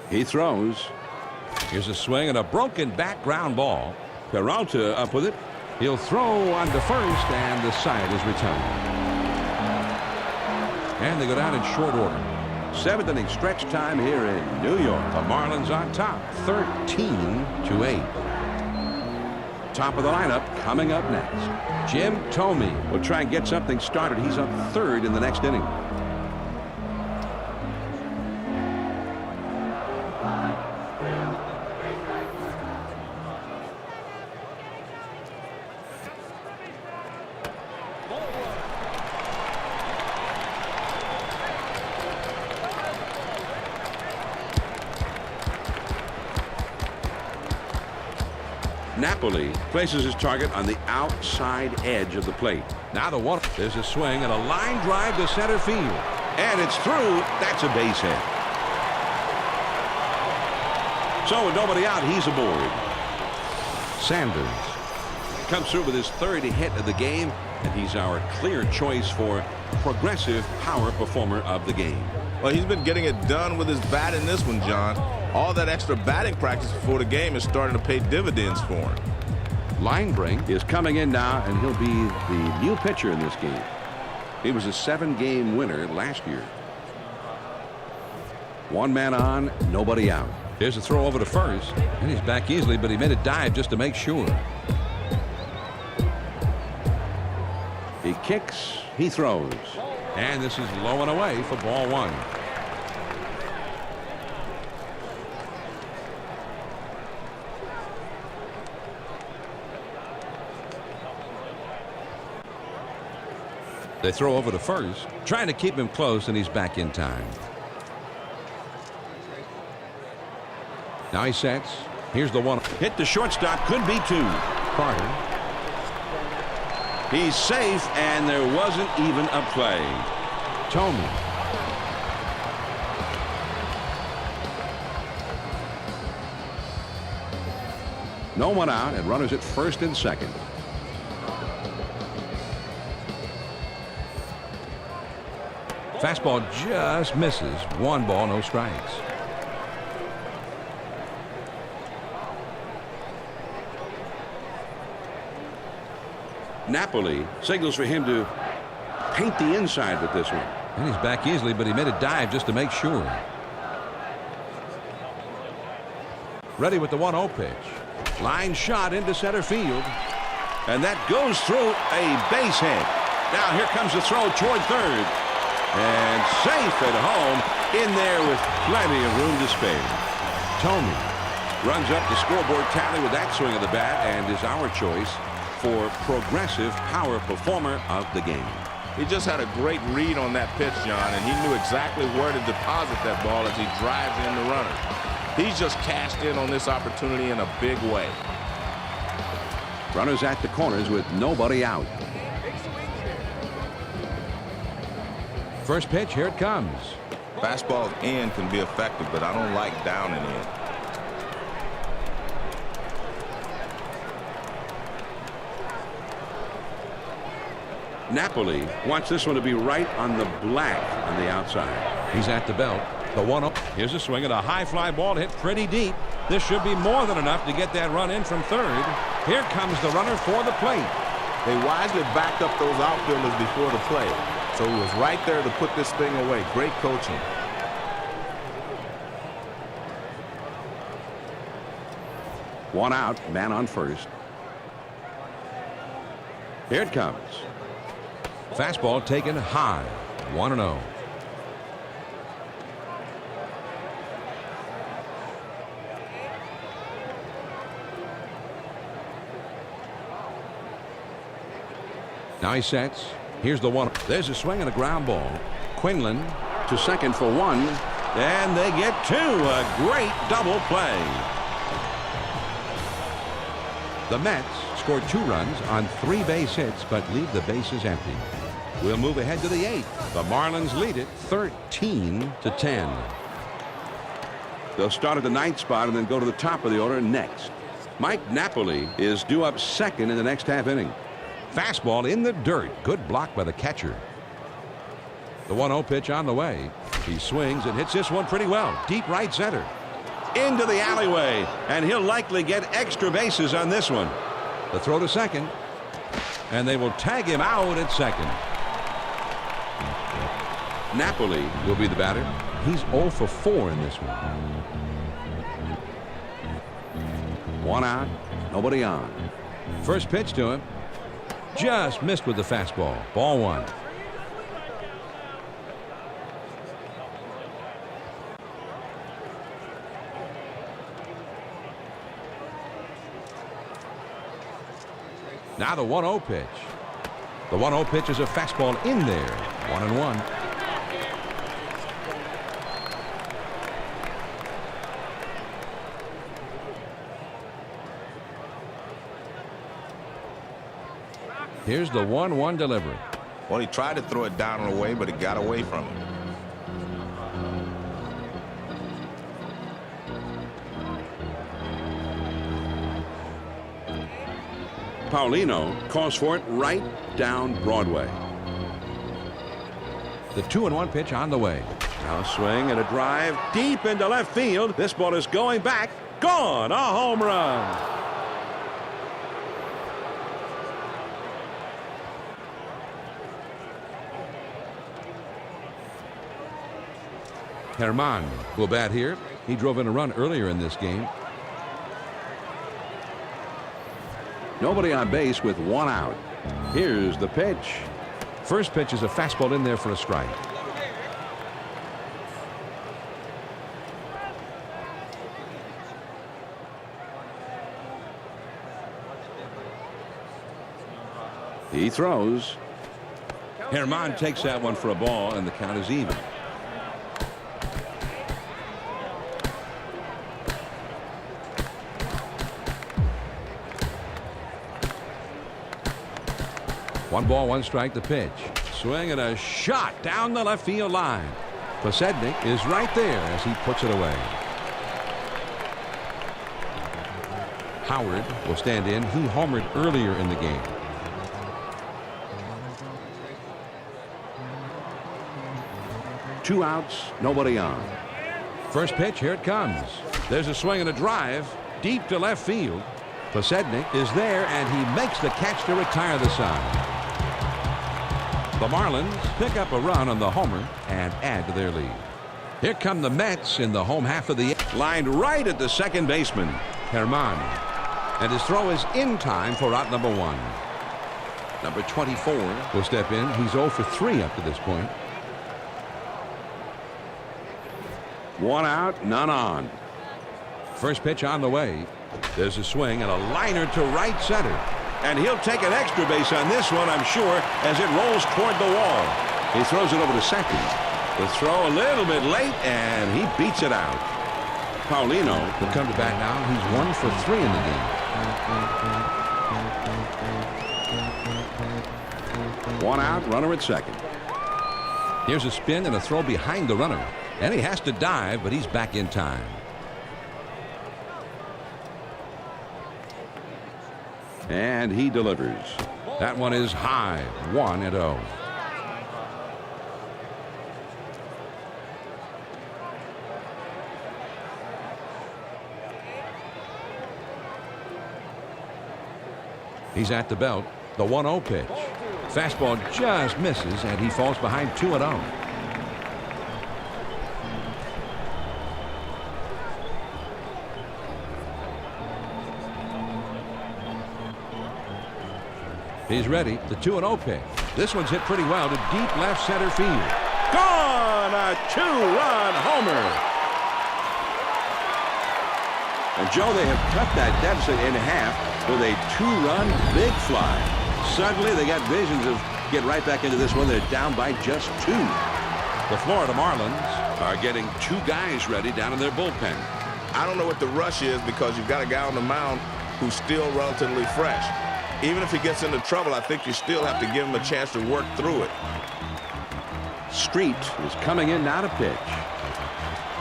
He throws. Here's a swing and a broken back ground ball. Peralta up with it. He'll throw on to first, and the side is returned. And they go down in short order. 7th inning stretch time here in New York. The Marlins on top, 13-8. Top of the lineup coming up next. Jim Thome will try and get something started. He's up 3rd in the next inning. Napoli places his target on the outside edge of the plate. Now the one. There's a swing and a line drive to center field. And it's through. That's a base hit. So with nobody out, he's aboard. Sanders comes through with his 3rd hit of the game, and he's our clear choice for progressive power performer of the game. Well, he's been getting it done with his bat in this one, John. All that extra batting practice before the game is starting to pay dividends for him. Linebrink is coming in now, and he'll be the new pitcher in this game. He was a 7-game winner last year. 1 man on, nobody out. Here's a throw over to first, and he's back easily, but he made a dive just to make sure. He kicks, he throws, and this is low and away for ball 1. They throw over to first, trying to keep him close, and he's back in time. Now he sets. Here's the one. Hit the shortstop. Could be 2. Carter. He's safe, and there wasn't even a play. Thome. No one out, and runners at first and second. Fastball just misses. 1 ball, no strikes. Napoli signals for him to paint the inside with this one. And he's back easily, but he made a dive just to make sure. Ready with the 1-0 pitch. Line shot into center field. And that goes through a base hit. Now here comes the throw toward third. And safe at home, in there with plenty of room to spare. Thome runs up the scoreboard tally with that swing of the bat and is our choice for progressive power performer of the game. He just had a great read on that pitch, John, and he knew exactly where to deposit that ball as he drives in the runner. He's just cashed in on this opportunity in a big way. Runners at the corners with nobody out. First pitch, here it comes. Fastballs in can be effective, but I don't like down and in. Napoli wants this one to be right on the black on the outside. He's at the belt. The 1-0. Here's a swing at a high fly ball hit pretty deep. This should be more than enough to get that run in from third. Here comes the runner for the plate. They wisely backed up those outfielders before the play. So he was right there to put this thing away. Great coaching. One out, man on first. Here it comes. Fastball taken high. 1-0. Now he sets. Here's the 1. There's a swing and a ground ball. Quinlan to second for 1. And they get 2. A great double play. The Mets scored 2 runs on 3 base hits, but leave the bases empty. We'll move ahead to the 8th. The Marlins lead it 13-10. They'll start at the 9th spot and then go to the top of the order next. Mike Napoli is due up second in the next half inning. Fastball in the dirt. Good block by the catcher. The 1-0 pitch on the way. He swings and hits this one pretty well. Deep right center. Into the alleyway. And he'll likely get extra bases on this one. The throw to second. And they will tag him out at second. Napoli will be the batter. He's 0 for 4 in this one. 1 out, nobody on. First pitch to him. Just missed with the fastball. Ball 1. Now the 1-0 pitch. The 1-0 pitch is a fastball in there. 1-1. Here's the 1-1 delivery. Well, he tried to throw it down and away, but it got away from him. Paulino calls for it right down Broadway. The 2-1 pitch on the way. Now a swing and a drive deep into left field. This ball is going back. Gone. A home run. Herman will bat here. He drove in a run earlier in this game. Nobody on base with 1 out. Here's the pitch. First pitch is a fastball in there for a strike. He throws. Herman takes that one for a ball, and the count is even. One ball, 1 strike, the pitch. Swing and a shot down the left field line. Posednik is right there as he puts it away. Howard will stand in. He homered earlier in the game. Two outs, nobody on. First pitch, here it comes. There's a swing and a drive deep to left field. Posednik is there, and he makes the catch to retire the side. The Marlins pick up a run on the homer and add to their lead. Here come the Mets in the home half of the lined right at the second baseman, Herman. And his throw is in time for out number 1. Number 24 will step in. He's 0 for 3 up to this point. 1 out, none on. First pitch on the way. There's a swing and a liner to right center. And he'll take an extra base on this one, I'm sure, as it rolls toward the wall. He throws it over to second. The throw a little bit late, and he beats it out. Paulino will come to bat now. He's 1 for 3 in the game. 1 out, runner at second. Here's a spin and a throw behind the runner. And he has to dive, but he's back in time. And he delivers. That one is high. 1-0. He's at the belt. The 1-0 pitch. Fastball just misses, and he falls behind 2-0. He's ready. The 2-0 pitch. This one's hit pretty well to deep left center field. Gone! A 2-run homer. And Joe, they have cut that deficit in half with a 2-run big fly. Suddenly they got visions of get right back into this one. They're down by just 2. The Florida Marlins are getting 2 guys ready down in their bullpen. I don't know what the rush is because you've got a guy on the mound who's still relatively fresh. Even if he gets into trouble, I think you still have to give him a chance to work through it. Street is coming in now to pitch.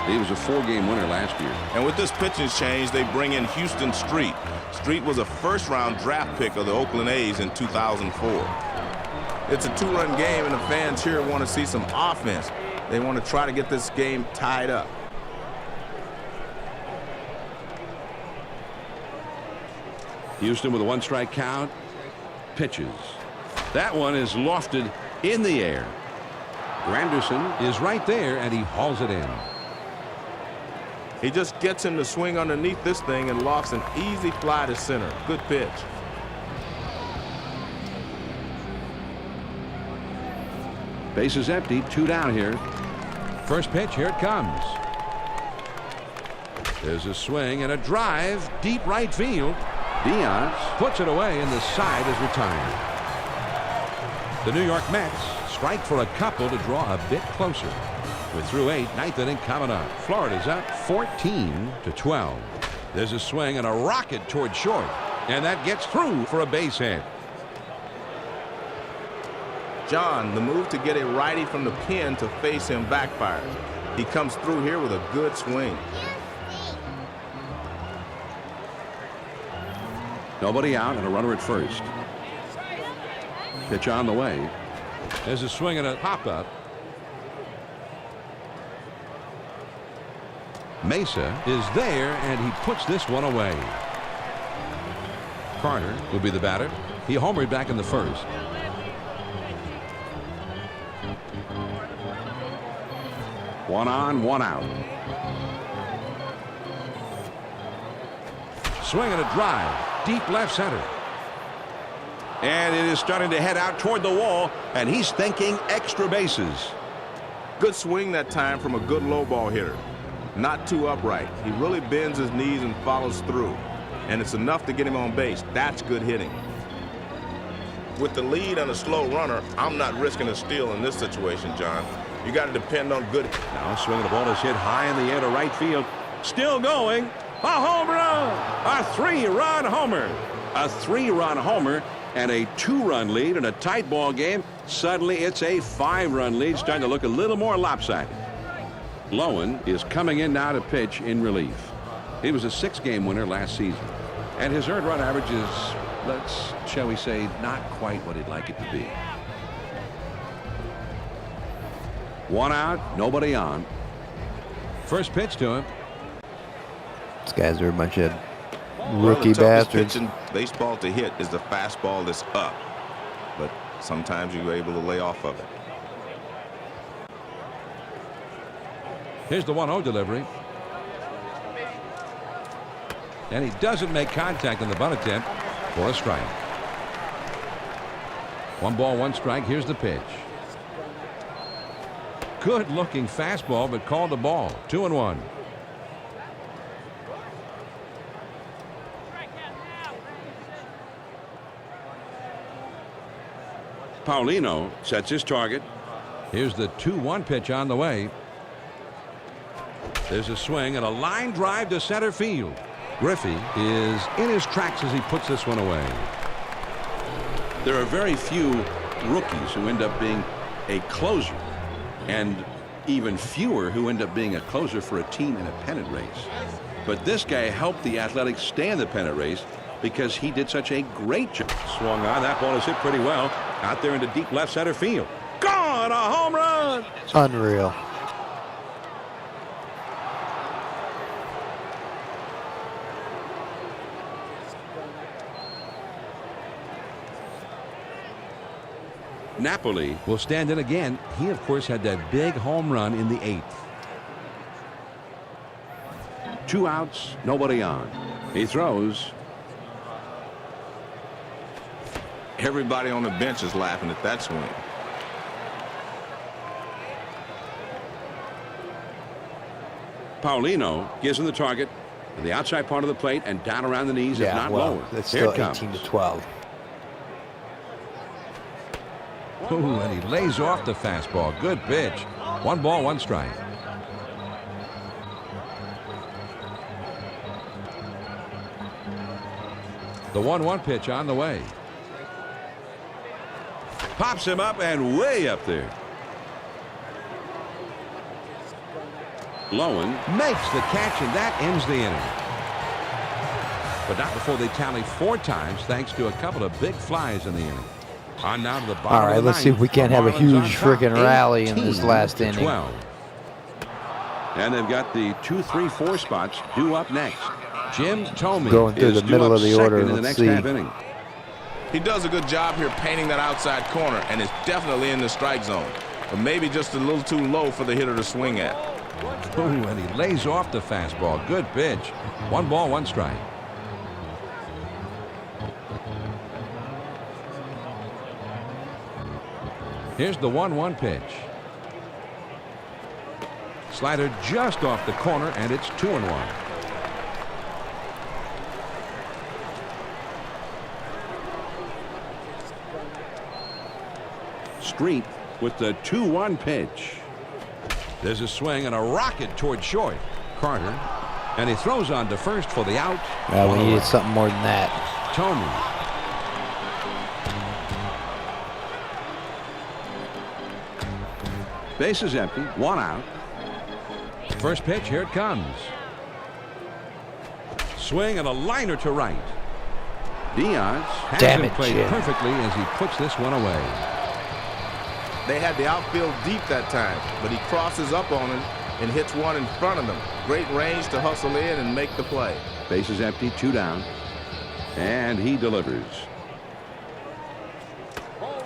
He was a 4-game winner last year. And with this pitching change, they bring in Houston Street. Street was a first-round draft pick of the Oakland A's in 2004. It's a 2-run game, and the fans here want to see some offense. They want to try to get this game tied up. Houston with a 1-strike count. Pitches. That one is lofted in the air. Granderson is right there, and he hauls it in. He just gets him to swing underneath this thing and lofts an easy fly to center. Good pitch. Base is empty, 2 down here. First pitch, here it comes. There's a swing and a drive, deep right field. Diaz puts it away, and the side is retired. The New York Mets strike for a couple to draw a bit closer. We're through 8, 9th inning coming up. Florida's up 14-12. There's a swing and a rocket toward short, and that gets through for a base hit. John, the move to get a righty from the pen to face him backfires. He comes through here with a good swing. Nobody out and a runner at first. Pitch on the way. There's a swing and a pop-up. Mesa is there, and he puts this one away. Carter will be the batter. He homered back in the first. One on, one out. Swing and a drive, deep left center. And it is starting to head out toward the wall, and he's thinking extra bases. Good swing that time from a good low ball hitter. Not too upright. He really bends his knees and follows through. And it's enough to get him on base. That's good hitting. With the lead and a slow runner, I'm not risking a steal in this situation, John. You got to depend on good. Now swinging, the ball is hit high in the air to right field. Still going. A home run. A 3-run homer. A 3-run homer and a 2-run lead in a tight ball game. Suddenly it's a 5-run lead, starting to look a little more lopsided. Lowen is coming in now to pitch in relief. He was a 6-game winner last season, and his earned run average is, shall we say, not quite what he'd like it to be. 1 out, nobody on. First pitch to him. These guys are a bunch of One of rookie the toughest bastards. pitch in baseball to hit is the fastball that's up, but sometimes you're able to lay off of it. Here's the 1-0 delivery. And he doesn't make contact on the bunt attempt for a strike. 1 ball, 1 strike. Here's the pitch. Good looking fastball, but called a ball. 2-1. Paulino sets his target. Here's the 2-1 pitch on the way. There's a swing and a line drive to center field. Griffey is in his tracks as he puts this one away. There are very few rookies who end up being a closer, and even fewer who end up being a closer for a team in a pennant race. But this guy helped the Athletics stay in the pennant race because he did such a great job. Swung on. That ball is hit pretty well out there into deep left center field. Gone! A home run! Unreal. Napoli will stand in again. He, of course, had that big home run in the 8th. 2 outs, nobody on. He throws. Everybody on the bench is laughing at that swing. Paulino gives him the target to the outside part of the plate and down around the knees, if Yeah, not well, lower. that's Here still it comes. 18-12. Ooh, and he lays off the fastball. Good pitch. 1 ball, 1 strike. The 1-1 pitch on the way. Pops him up and way up there. Lowen makes the catch, and that ends the inning. But not before they tally 4 times, thanks to a couple of big flies in the inning. On now to the bottom. All right, of the let's see if we can't have a huge freaking rally in this last inning. 12. And they've got the 2, 3, 4 spots due up next. Jim Thome going through the middle of the order. In the next half inning. He does a good job here painting that outside corner, and it's definitely in the strike zone. But maybe just a little too low for the hitter to swing at. Ooh, and he lays off the fastball. Good pitch. 1 ball, 1 strike. Here's the 1-1 pitch. Slider just off the corner, and it's 2-1. Street with the 2-1 pitch. There's a swing and a rocket toward short. Carter, and he throws on to first for the out. Well, we needed something more than that. Thome. Base is empty. 1 out. First pitch, here it comes. Swing and a liner to right. Diaz has it played perfectly as he puts this one away. They had the outfield deep that time, but he crosses up on him and hits one in front of them. Great range to hustle in and make the play. Base is empty, 2 down. And he delivers.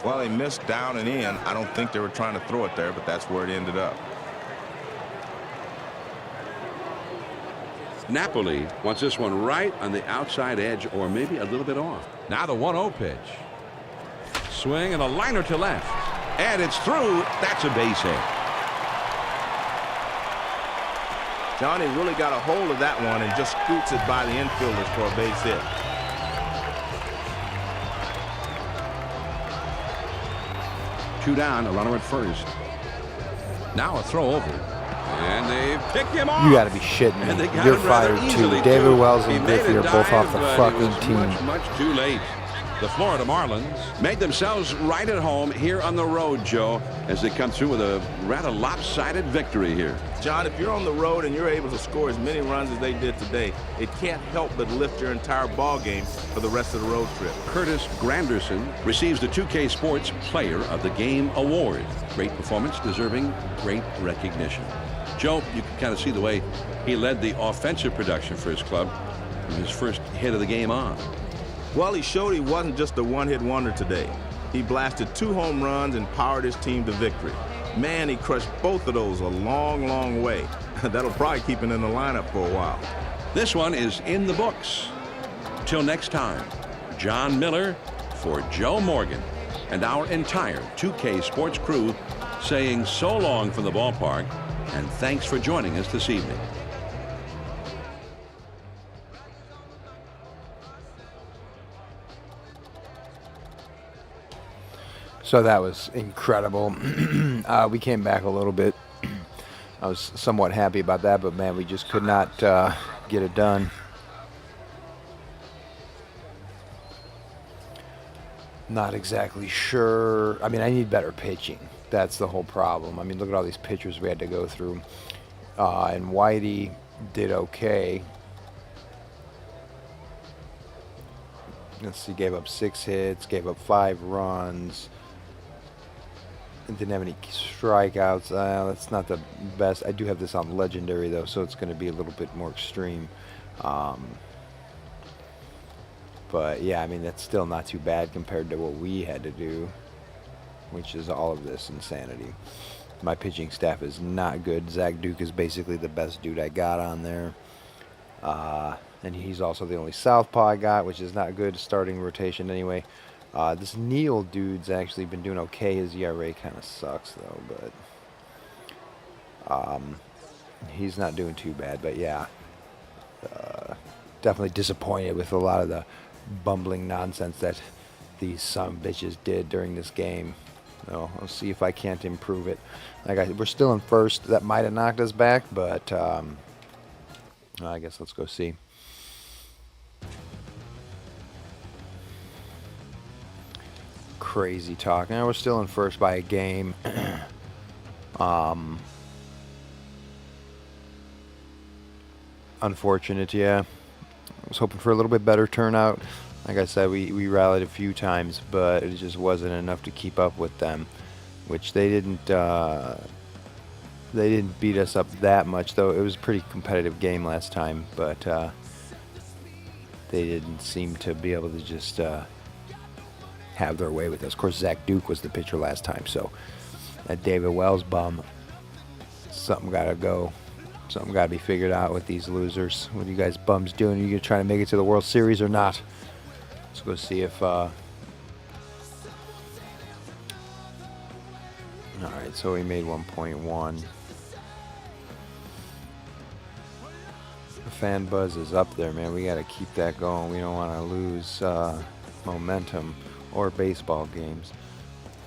Well, he missed down and in. I don't think they were trying to throw it there, but that's where it ended up. Napoli wants this one right on the outside edge or maybe a little bit off. Now the 1-0 pitch. Swing and a liner to left. And it's through. That's a base hit. Johnny really got a hold of that one and just scoots it by the infielders for a base hit. Two down, a runner at first. Now a throw over. And they pick him off. You got to be shitting me. You're fired too. David Wells and Griffey are both off the fucking team. Much too late. The Florida Marlins made themselves right at home here on the road, Joe, as they come through with a rather lopsided victory here. John, if you're on the road and you're able to score as many runs as they did today, it can't help but lift your entire ball game for the rest of the road trip. Curtis Granderson receives the 2K Sports Player of the Game award. Great performance, deserving great recognition. Joe, you can kind of see the way he led the offensive production for his club from his first hit of the game on. Well, he showed he wasn't just a one-hit wonder today. He blasted 2 home runs and powered his team to victory. Man, he crushed both of those a long, long way. That'll probably keep him in the lineup for a while. This one is in the books. Till next time, John Miller for Joe Morgan and our entire 2K Sports crew saying so long from the ballpark, and thanks for joining us this evening. So that was incredible. We came back a little bit. I was somewhat happy about that, but man, we just could not get it done. Not exactly sure. I mean, I need better pitching. That's the whole problem. I mean, look at all these pitchers we had to go through. And Whitey did okay. Let's see, gave up 6 hits, gave up 5 runs. Didn't have any strikeouts. That's not the best. I do have this on legendary though, so it's going to be a little bit more extreme. But yeah, I mean, that's still not too bad compared to what we had to do, which is all of this insanity. My pitching staff is not good. Zach Duke is basically the best dude I got on there. And he's also the only southpaw I got, which is not good starting rotation anyway. This Neal dude's actually been doing okay. His ERA kind of sucks though, but he's not doing too bad. But yeah, definitely disappointed with a lot of the bumbling nonsense that these some bitches did during this game. So I'll see if I can't improve it. We're still in first. That might have knocked us back, but I guess let's go see. crazy talk. Now we're still in first by a game. Unfortunate, yeah. I was hoping for a little bit better turnout. Like I said, we rallied a few times, but it just wasn't enough to keep up with them, which they didn't beat us up that much, though. It was a pretty competitive game last time, but they didn't seem to be able to just have their way with us. Of course, Zach Duke was the pitcher last time, so that David Wells bum, something got to go. Something got to be figured out with these losers. What are you guys bums doing? Are you going to try to make it to the World Series or not? Let's go see if... Alright, so we made 1.1. The fan buzz is up there, man. We got to keep that going. We don't want to lose momentum or baseball games.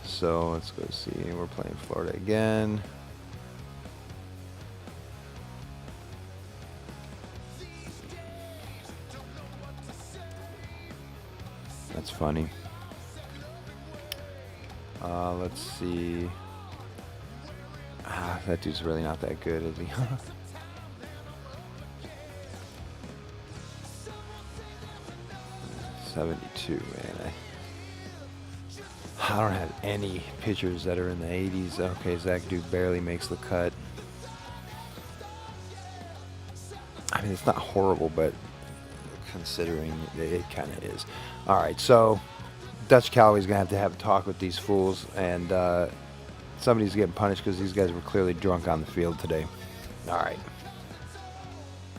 So let's go see. We're playing Florida again. That's funny. Let's see. That dude's really not that good, is he? 72, man. I don't have any pitchers that are in the 80s. Okay, Zach Duke barely makes the cut. I mean, it's not horrible, but considering it kind of is. All right, so Dutch Calloway's going to have a talk with these fools, and somebody's getting punished because these guys were clearly drunk on the field today. All right.